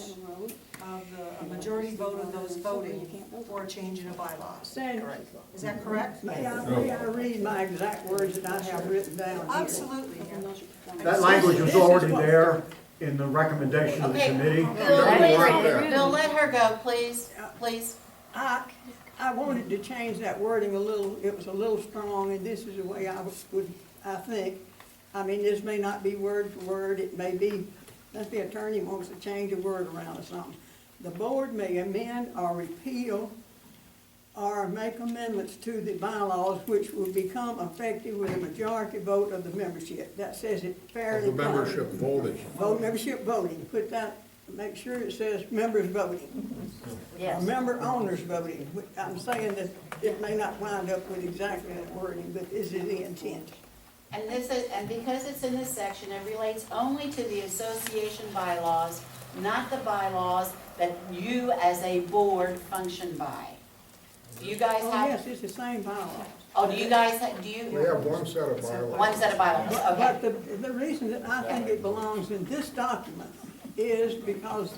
of a majority vote of those voting for a change in a bylaw. Is that correct? May I read my exact words that I have written down here? Absolutely, yeah. That language was already there in the recommendation of the Okay. committee. Bill, let her go, please, please. I wanted to change that wording a little, it was a little strong, and this is the way I think. I mean, this may not be word for word, it may be, that the attorney wants to change a word around or something. The board may amend or repeal or make amendments to the bylaws which will become effective with a majority vote of the membership. That says it fairly. The membership voting. Membership voting, put that, make sure it says members voting. Or member owners voting. I'm saying that it may not wind up with exactly that wording, but this is the intent. And this is, and because it's in this section, it relates only to the association bylaws, not the bylaws that you as a board function by. Do you guys Oh, have? yes, it's the same bylaw. Oh, do you guys, do We you? have one set of bylaws. One set of bylaws, okay. But the reason that I think it belongs in this document is because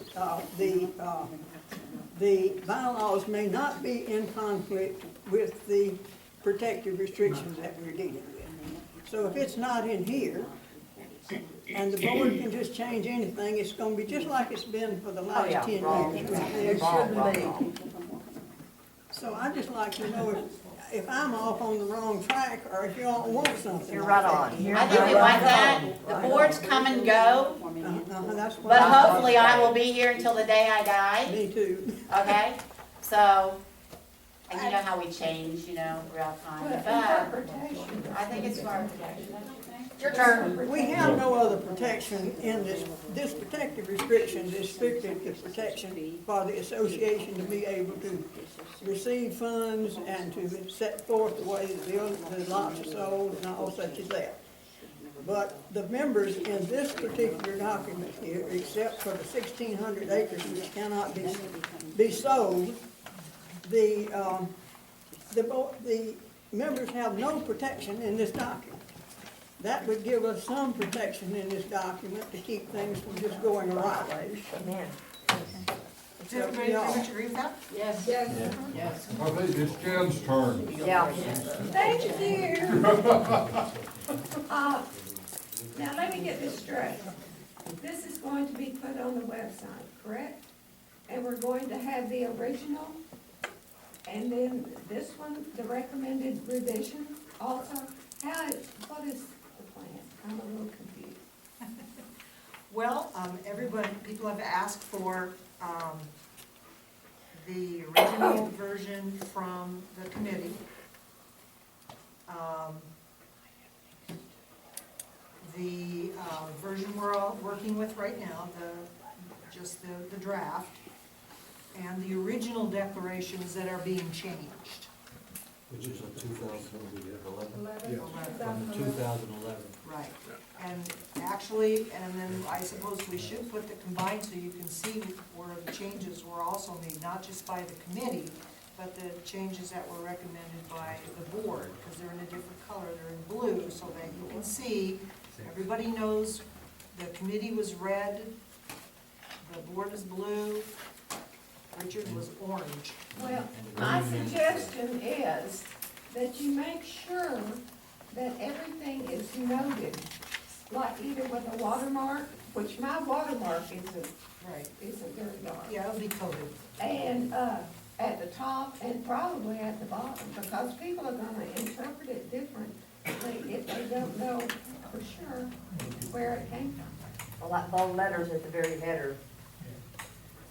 the bylaws may not be in conflict with the protective restrictions that we're dealing with. So if it's not in here, and the board can just change anything, it's gonna be just like it's been for the last 10 years. It shouldn't be. So I'd just like to know if I'm off on the wrong track, or if y'all want something. You're like right that. on. You're I think we right want that. The boards come and go, That's what but I thought. hopefully I will be here until the day I die, Me too. okay? So, and you know how we change, throughout time, but I think it's for our protection. Your turn. We have no other protection in this protective restrictions is strictly the protection for the association to be able to receive funds and to set forth the way that the lots are sold and all such as that. But the members in this particular document here, except for the 1,600 acres which cannot be sold, the members have no protection in this document. That would give us some protection in this document to keep things from just going awry. Does everybody pretty much agree with that? Yes. Yes. I think it's Jen's turn. Yeah. Thank you. Now, let me get this straight. This is going to be put on the website, correct? And we're going to have the original, and then this one, the recommended revision also? What is the plan? I'm a little confused. Well, people have asked for, the original version from the committee. The version we're all working with right now, the draft, and the original declarations that are being changed. Which is a 2011, 11. from the 2011. Right, and actually, and then I suppose we should put the combined so you can see where the changes were also made, not just by the committee, but the changes that were recommended by the board, because they're in a different color, they're in blue, so that you can see, everybody knows the committee was red, the board is blue, Richard was orange. Well, my suggestion is that you make sure that everything is noted, like either with a watermark, which my watermark Right. isn't very dark. Yeah, it'll be coded. And, at the top and probably at the bottom, because people are gonna interpret it differently if they don't know for sure where it came from. Well, like bold letters at the very header.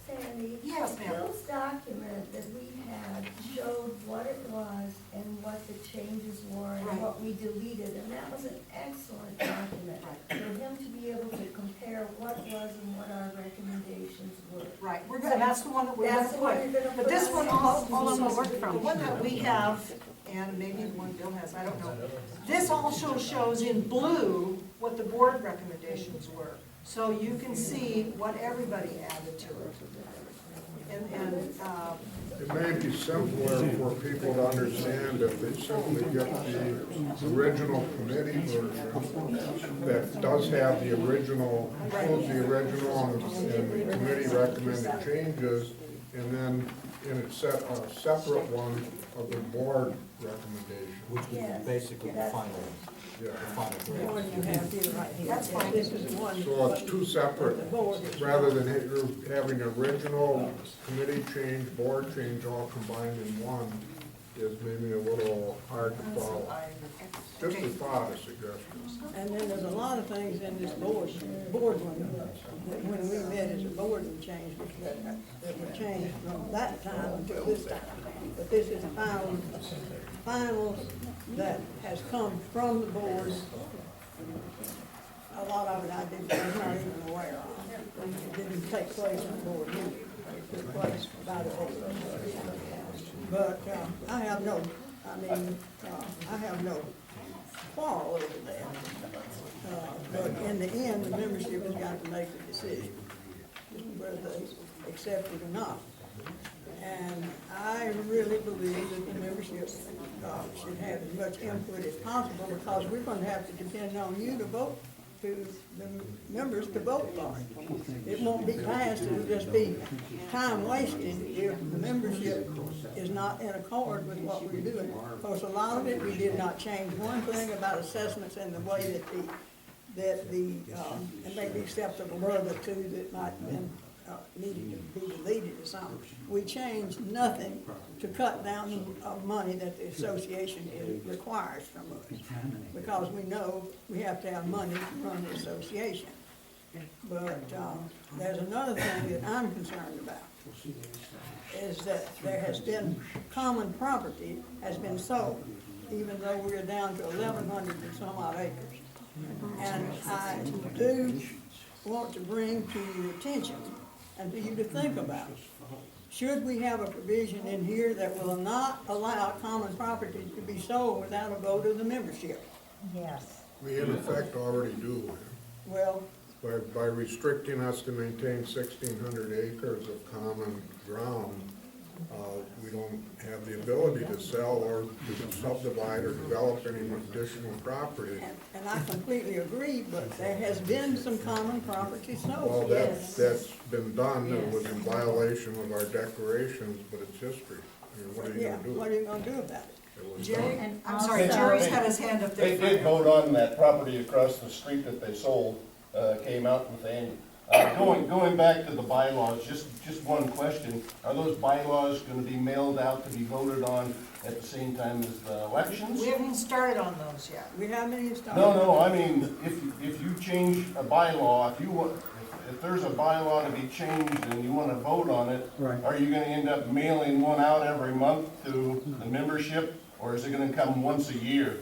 Sandy? Yes, ma'am. Bill's document that we had showed what it was and what the changes were and Right. what we deleted, and that was an excellent document. For him to be able to compare what was and what our recommendations were. Right, we're gonna, that's the one that we're gonna That's the one put. you're gonna But put this on one, the all of next them, the one that we have and maybe one Bill has, I don't know. This also shows in blue what the board recommendations were, so you can see what everybody added to it. It may be simpler for people to understand if they simply get the original committee version that does have the original, includes the original and the committee recommended changes, and then in a separate one of the board recommendation. Which would be basically the final, Yeah. the final The grade. one you have here right here. That's fine. This is the one. So it's two separate, The board is- rather than having original committee change, board change all combined in one, is maybe a little hard to follow. Just a thought, a suggestion. And then there's a lot of things in this board one, that when we met as a board and changed, that were changed from that time until this time. But this is final that has come from the board. A lot of it I was not even aware of. It didn't take place in the board meeting. It took place by the board. But I have no quarrel over that. But in the end, the membership has got to make the decision, whether they accept it or not. And I really believe that the membership should have as much input as possible, because we're going to have to depend on you to vote, to the members to vote for it. It won't be passed, it'll just be time wasted if the membership is not in accord with what we're doing. Because a lot of it, we did not change one thing about assessments and the way that it may be acceptable, one of the two that might have been needed to be deleted or something. We changed nothing to cut down of money that the association requires from us, because we know we have to have money to run the association. But there's another thing that I'm concerned about, is that there has been, common property has been sold, even though we're down to 1,100 and some odd acres. And I do want to bring to your attention and for you to think about, should we have a provision in here that will not allow common property to be sold without a vote of the membership? Yes. We in effect already do, Well, by restricting us to maintain 1,600 acres of common ground. We don't have the ability to sell or to subdivide or develop any additional property. and I completely agree, but there has been some common property Well, sold. that's been done, it was in violation of our declarations, but it's history. I mean, what are you Yeah, gonna do? what are you gonna do about it? It was Jerry, done. I'm sorry, Jerry's had his hand up there. They did vote on that property across the street that they sold, came out with Andy. Going back to the bylaws, just one question. Are those bylaws gonna be mailed out to be voted on at the same time as the elections? We haven't even started on those yet. We haven't even started. No, I mean, if you change a bylaw, if there's a bylaw to be changed and you wanna vote on it, Right. are you gonna end up mailing one out every month to the membership? Or is it gonna come once a year?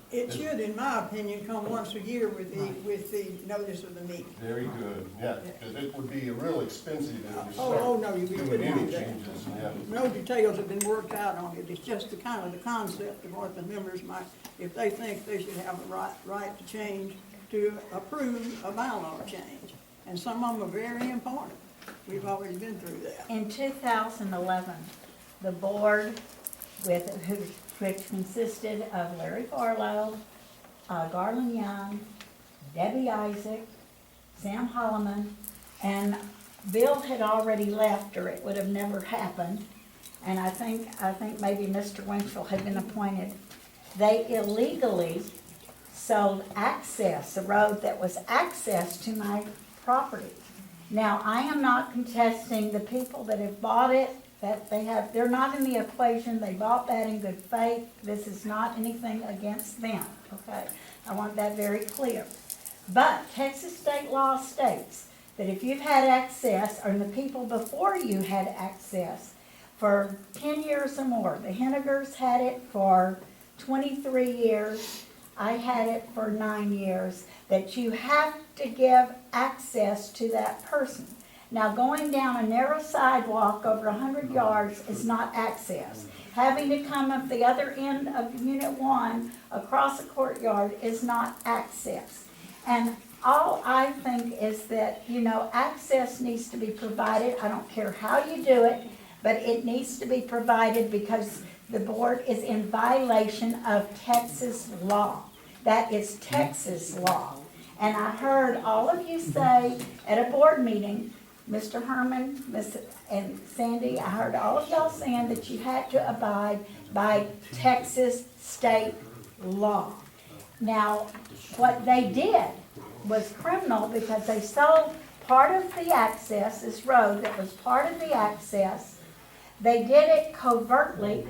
It should, in my opinion, come once a year with the notice of the meeting. Very good, yeah, because it would be real expensive if you Oh, start no, you doing wouldn't any want that. changes, yeah. No details have been worked out on it, it's just the kind of the concept of what the members might, if they think they should have a right to change, to approve a bylaw change. And some of them are very important, we've already been through that. In 2011, the board, which consisted of Larry Farlow, Garland Young, Debbie Isaac, Sam Holloman, and Bill had already left, or it would have never happened. And I think maybe Mr. Winchell had been appointed. They illegally sold access, a road that was access to my property. Now, I am not contesting the people that have bought it, that they're not in the equation, they bought that in good faith. This is not anything against them, okay? I want that very clear. But Texas state law states that if you've had access, or the people before you had access for 10 years or more, the Hennegers had it for 23 years, I had it for 9 years, that you have to give access to that person. Now, going down a narrow sidewalk over 100 yards is not access. Having to come up the other end of Unit 1 across a courtyard is not access. And all I think is that, access needs to be provided. I don't care how you do it, but it needs to be provided because the board is in violation of Texas law. That is Texas law. And I heard all of you say at a board meeting, Mr. Herman, and Sandy, I heard all of y'all saying that you had to abide by Texas state law. Now, what they did was criminal because they sold part of the access, this road that was part of the access. They did it covertly.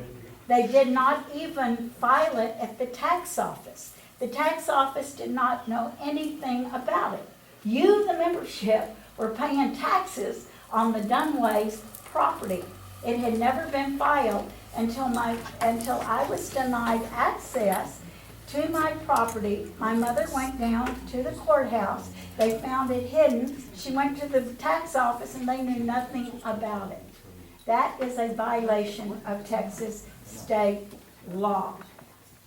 They did not even file it at the tax office. The tax office did not know anything about it. You, the membership, were paying taxes on the Dunway's property. It had never been filed until I was denied access to my property. My mother went down to the courthouse. They found it hidden. She went to the tax office and they knew nothing about it. That is a violation of Texas state law.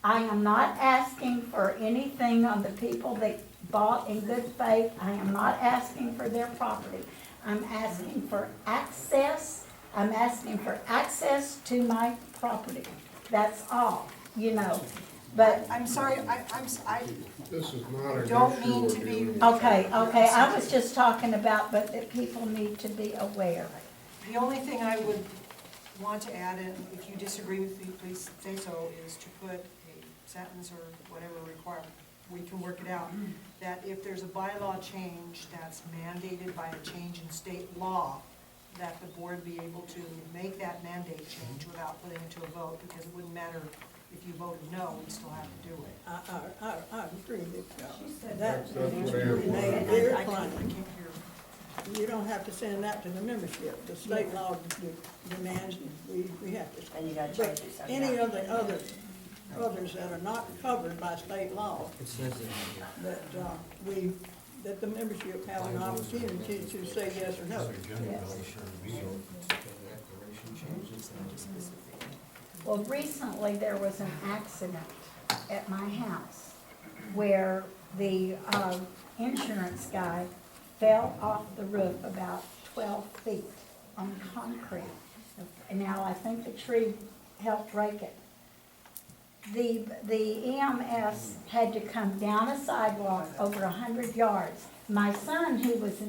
I am not asking for anything on the people that bought in good faith. I am not asking for their property. I'm asking for access. I'm asking for access to my property. That's all, But I'm sorry, This is not an don't issue mean we're to be. dealing okay, I was just talking about, but that people need to be aware. The only thing I would want to add, and if you disagree with me, please say so, is to put a sentence or whatever required, we can work it out, that if there's a bylaw change that's mandated by a change in state law, that the board be able to make that mandate change without putting it to a vote, because it wouldn't matter if you voted no, we still have to do it. I agree with y'all. That's what needs Ann to be made very I plain. can't hear. You don't have to send that to the membership. The state law demands, we have to. And you gotta But change it. any of the others that are not covered by state law, It says it here. that the membership have an opportunity to say yes or no. Well, recently there was an accident at my house where the insurance guy fell off the roof about 12 feet on concrete. And now I think the tree helped break it. The EMS had to come down a sidewalk over 100 yards. My son, who is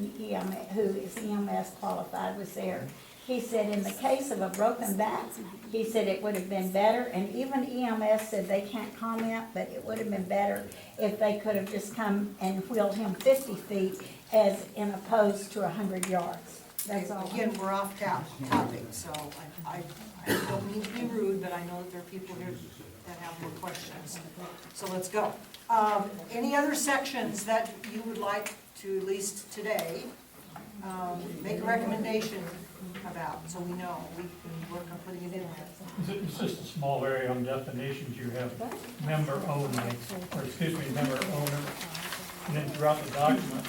EMS qualified, was there. He said in the case of a broken back, he said it would have been better, and even EMS said they can't comment, but it would have been better if they could have just come and wheeled him 50 feet as in opposed to 100 yards. That's all. Again, we're off topic, so I don't mean to be rude, but I know that there are people here that have more questions. So let's go. Any other sections that you would like to, at least today, make a recommendation about, so we know, we can work on putting it in there? It's just a small area on definitions. You have member only, member owner. And then throughout the document,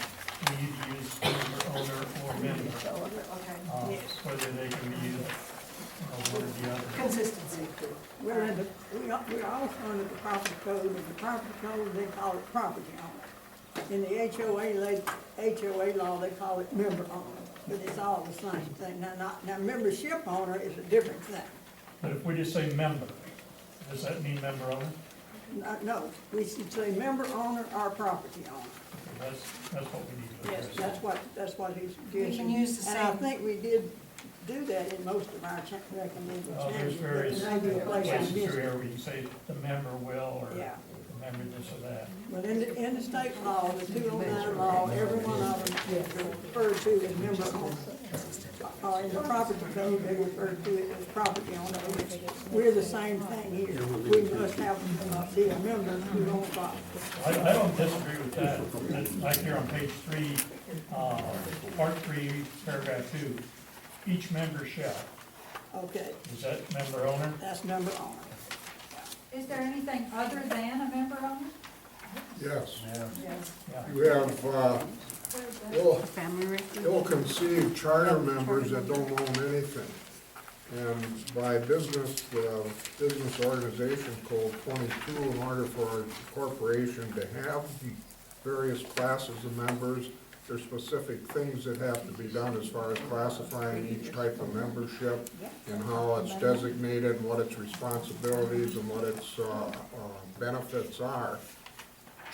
we need to use member owner or member, Okay. whether they can be used one or the other. Consistency. We're also under the property code, and the property code, they call it property owner. In the HOA law, they call it member owner, but it's all the same thing. Now membership owner is a different thing. But if we just say member, does that mean member owner? No, we should say member owner or property owner. That's what we need to Yes, address. that's what he's We suggesting. can use the And I same, think we did do that in most of our recommended There's changes. various but maybe a place places like through this. here where you say the member will, or Yeah. the member this or that. But in the state law, the 209 law, every one of them is referred to as member owner. In the property code, they refer to it as property owner. We're the same thing here. We must have, be a member who owns property. I don't disagree with that. It's like here on page 3, part 3, paragraph 2, each member shall. Okay, Is that member owner? that's member owner. Is there anything other than a member owner? Yes. Yeah. You have, ill-conceived charter members that don't own anything. And by business organization code 22, in order for a corporation to have various classes of members, there's specific things that have to be done as far as classifying each type of membership and how it's designated, and what its responsibilities and what its benefits are.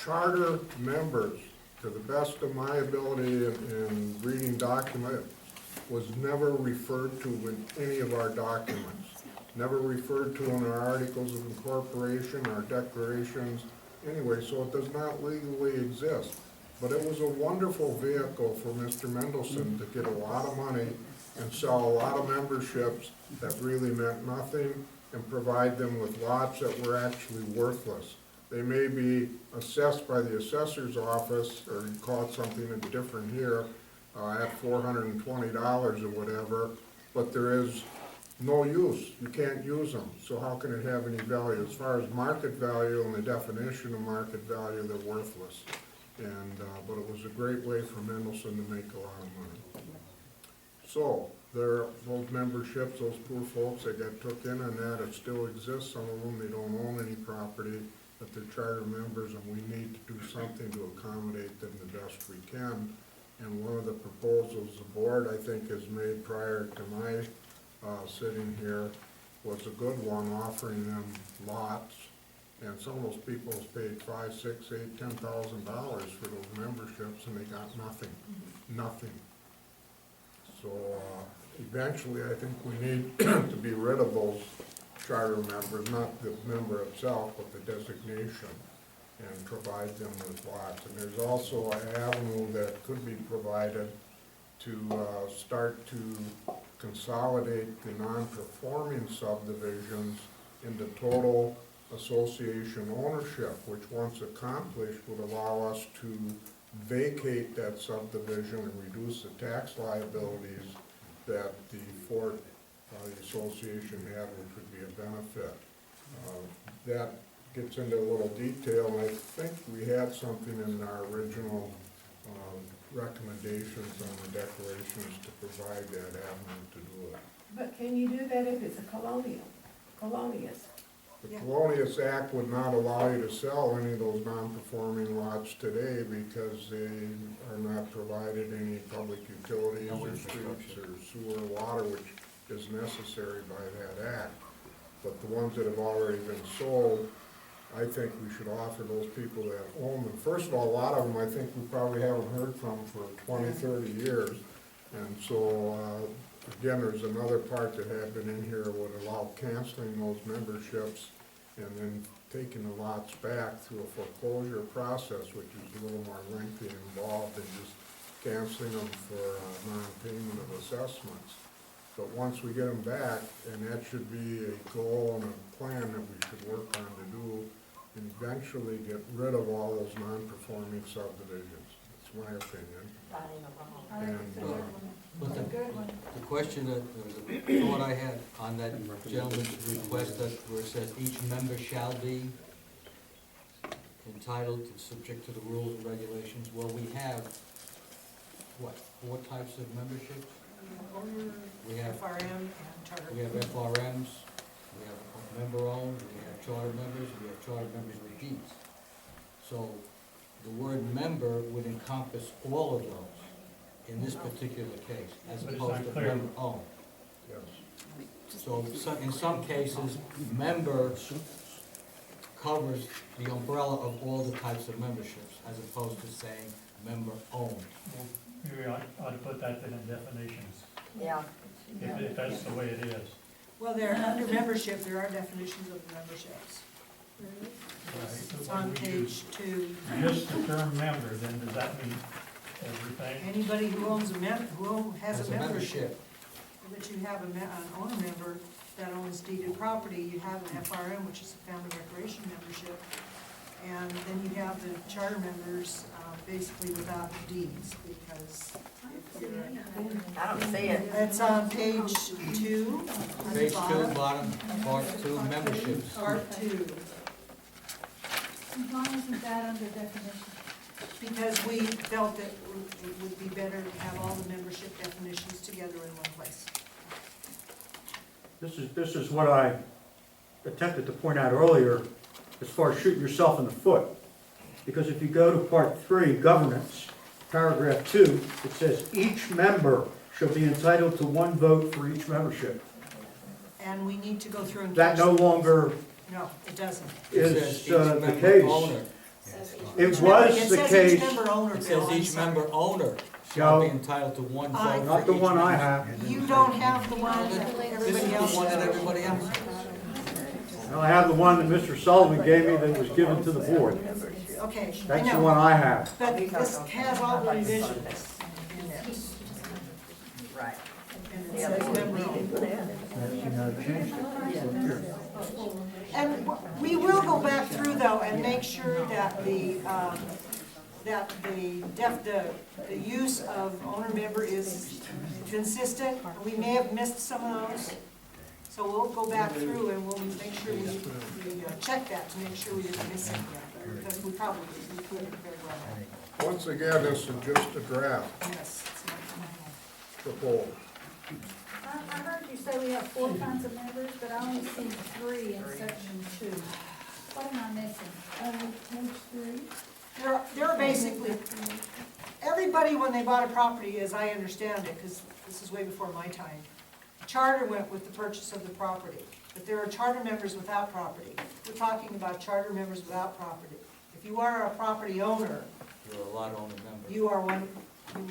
Charter members, to the best of my ability in reading documents, was never referred to in any of our documents. Never referred to in our articles of incorporation, our declarations, anyway, so it does not legally exist. But it was a wonderful vehicle for Mr. Mendelson to get a lot of money and sell a lot of memberships that really meant nothing and provide them with lots that were actually worthless. They may be assessed by the assessor's office, or you call it something different here, at $420 or whatever, but there is no use. You can't use them, so how can it have any value? As far as market value and the definition of market value, they're worthless. And, but it was a great way for Mendelson to make a lot of money. So, those memberships, those poor folks that got took in on that, it still exists. Some of them, they don't own any property, but they're charter members, and we need to do something to accommodate them the best we can. And one of the proposals the board, I think, has made prior to my sitting here was a good one, offering them lots. And some of those people have paid $5,000, $6,000, $8,000, $10,000 for those memberships, and they got nothing, nothing. So eventually, I think we need to be rid of those charter members, not the member itself, but the designation, and provide them with lots. And there's also an avenue that could be provided to start to consolidate the non-performing subdivisions into total association ownership, which once accomplished would allow us to vacate that subdivision and reduce the tax liabilities that the association had, which would be a benefit. That gets into a little detail, and I think we had something in our original recommendations on the declarations to provide that avenue to do it. But can you do that if it's a colonious? The Colonious Act would not allow you to sell any of those non-performing lots today because they are not provided any public utilities or streets or sewer or water, which is necessary by that act. But the ones that have already been sold, I think we should offer those people that own them. First of all, a lot of them I think we probably haven't heard from for 20, 30 years. And so, again, there's another part that had been in here would allow canceling those memberships and then taking the lots back through a foreclosure process, which is a little more lengthy and involved than just canceling them for non-payment of assessments. But once we get them back, and that should be a goal and a plan that we should work on to do, and eventually get rid of all those non-performing subdivisions. That's my opinion. But the question that, the thought I had on that gentleman's request, that where it says each member shall be entitled and subject to the rules and regulations, well, we have, what, 4 types of memberships? We have FRM and charter. We have FRMs, we have member-owned, we have charter members, we have charter members with deeds. So the word member would encompass all of those in this particular case, as But it's opposed not to clear. member-owned. Yes. So in some cases, member covers the umbrella of all the types of memberships, as opposed to saying member-owned. Well, maybe I ought to put that in the definitions, Yeah. if that's the way it is. Well, there, under membership, there are definitions of memberships. It's on page 2. Just the term member, then does that mean everything? Anybody who owns who has a membership, but you have an owner member that owns deeded property, you have an FRM, which is a family recreation membership, and then you have the charter members, basically without deeds, because if you're. I don't see it. It's on page 2. on the Page 2, bottom. bottom, part 2, memberships. Part 2. Why isn't that under definition? because we felt that it would be better to have all the membership definitions together in one place. This is what I attempted to point out earlier, as far as shooting yourself in the foot. Because if you go to part 3, governance, paragraph 2, it says, each member shall be entitled to 1 vote for each membership. And we need to go through and. That no longer No, it doesn't. is Each the member case. owner. It was the It says case, each member owner, It Bill, says I'm each sorry. member owner shall be No. entitled to 1 I- vote. not for the each one I member. have. You don't have the one that This is everybody the else one that has. everybody else has. I have the one that Mr. Sullivan gave me that was given to the board. Okay, I That's the know, one I have. but this has all the revisions in there. Right. And it says member owned. And we will go back through though and make sure that the use of owner member is consistent. We may have missed some of those. So we'll go back through and we'll make sure we check that to make sure we didn't miss anything. Because we probably could very well. Once again, this is just a draft Yes. it's not- proposal. I heard you say we have 4 kinds of members, but I only see 3 in section 2. What am I missing? Page 3? They're basically, everybody when they bought a property, as I understand it, because this is way before my time, charter went with the purchase of the property. But there are charter members without property. We're talking about charter members without property. If you are a property owner, You're a lot owner member. you are one,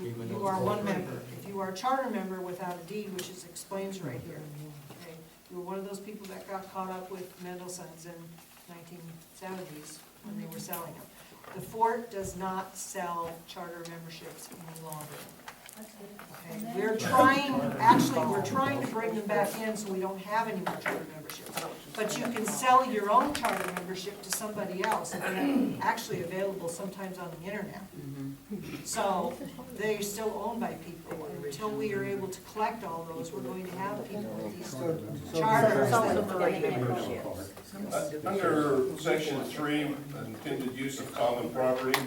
Even you though are it's one all- member. If you are a charter member without a deed, which is explains right here, okay? You were one of those people that got caught up with Mendelssohn's in 1970s when they were selling them. The fort does not sell charter memberships any longer. Okay, we're trying to bring them back in so we don't have any more charter memberships. But you can sell your own charter membership to somebody else, and they're actually available sometimes on the internet. So they're still owned by people. Until we are able to collect all those, we're going to have people with these charters. Under section 3, intended use of common property,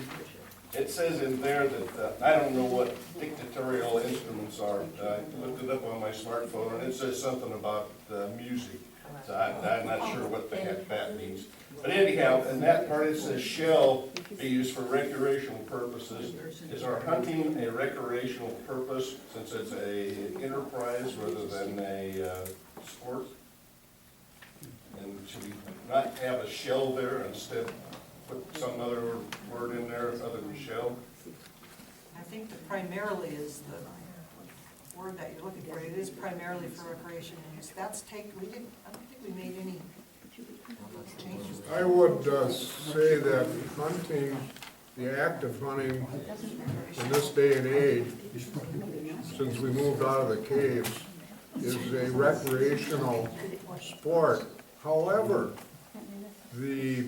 it says in there that, I don't know what dictatorial instruments are. I looked it up on my smartphone, and it says something about music. So I'm not sure what the heck that means. But anyhow, in that part, it says shall be used for recreational purposes. Is our hunting a recreational purpose, since it's a enterprise rather than a sport? And should we not have a shell there, instead put some other word in there other than shell? I think that primarily is the word that you're looking for. It is primarily for recreation and use. I don't think we made any changes. I would say that hunting, the act of hunting in this day and age, since we moved out of the caves, is a recreational sport. However, the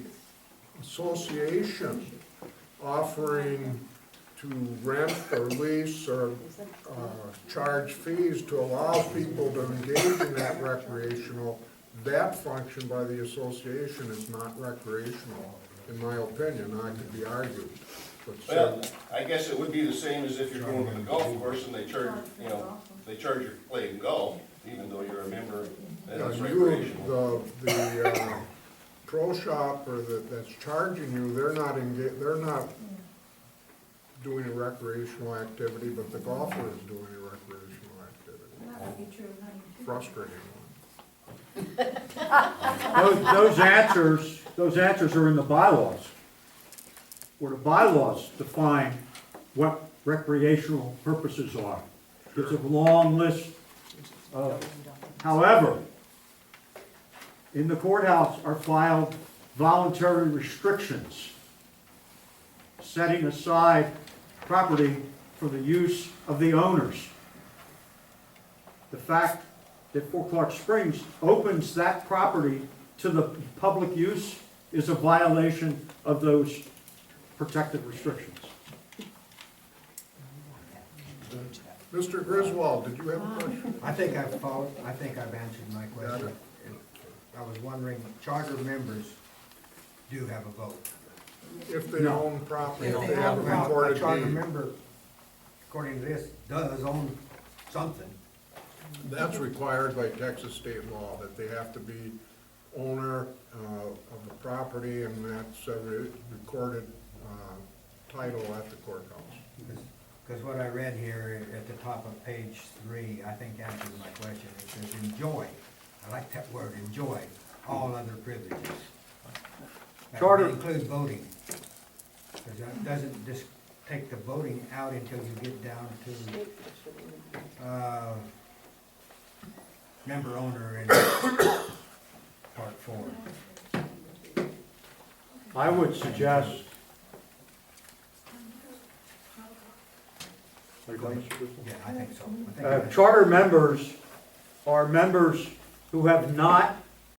association offering to rent or lease or charge fees to allow people to engage in that recreational, that function by the association is not recreational, in my opinion. I could be argued. But Well, I guess it would be the same as if you're going to the golf course and they charge, they charge you for playing golf, even though you're a member, and it's recreational. the pro shop or that's charging you, they're not doing a recreational activity, but the golfer is doing a recreational activity. That would be true, honey. Frustrating Those answers are in the bylaws, where the bylaws define what recreational purposes are. There's a long list of, however, in the courthouse are filed voluntary restrictions setting aside property for the use of the owners. The fact that Fort Clark Springs opens that property to the public use is a violation of those protected restrictions. Mr. Griswold, did you have a question? I think I've answered my question. I was wondering, charter members do have a vote. If they No. own property, If if they they have a own, a recorded charter deed. member, according to this, does own something. That's required by Texas state law, that they have to be owner of the property, and that's a recorded title at the courthouse. Because what I read here at the top of page 3, I think answers my question. It says enjoy, I like that word, enjoy, all other privileges. That Charter- would include voting. Because that doesn't just take the voting out until you get down to member owner in part 4. I would suggest. Are you going, Mr. Crystal? Yeah, I think so. I think Uh, that's- Charter members are members who have not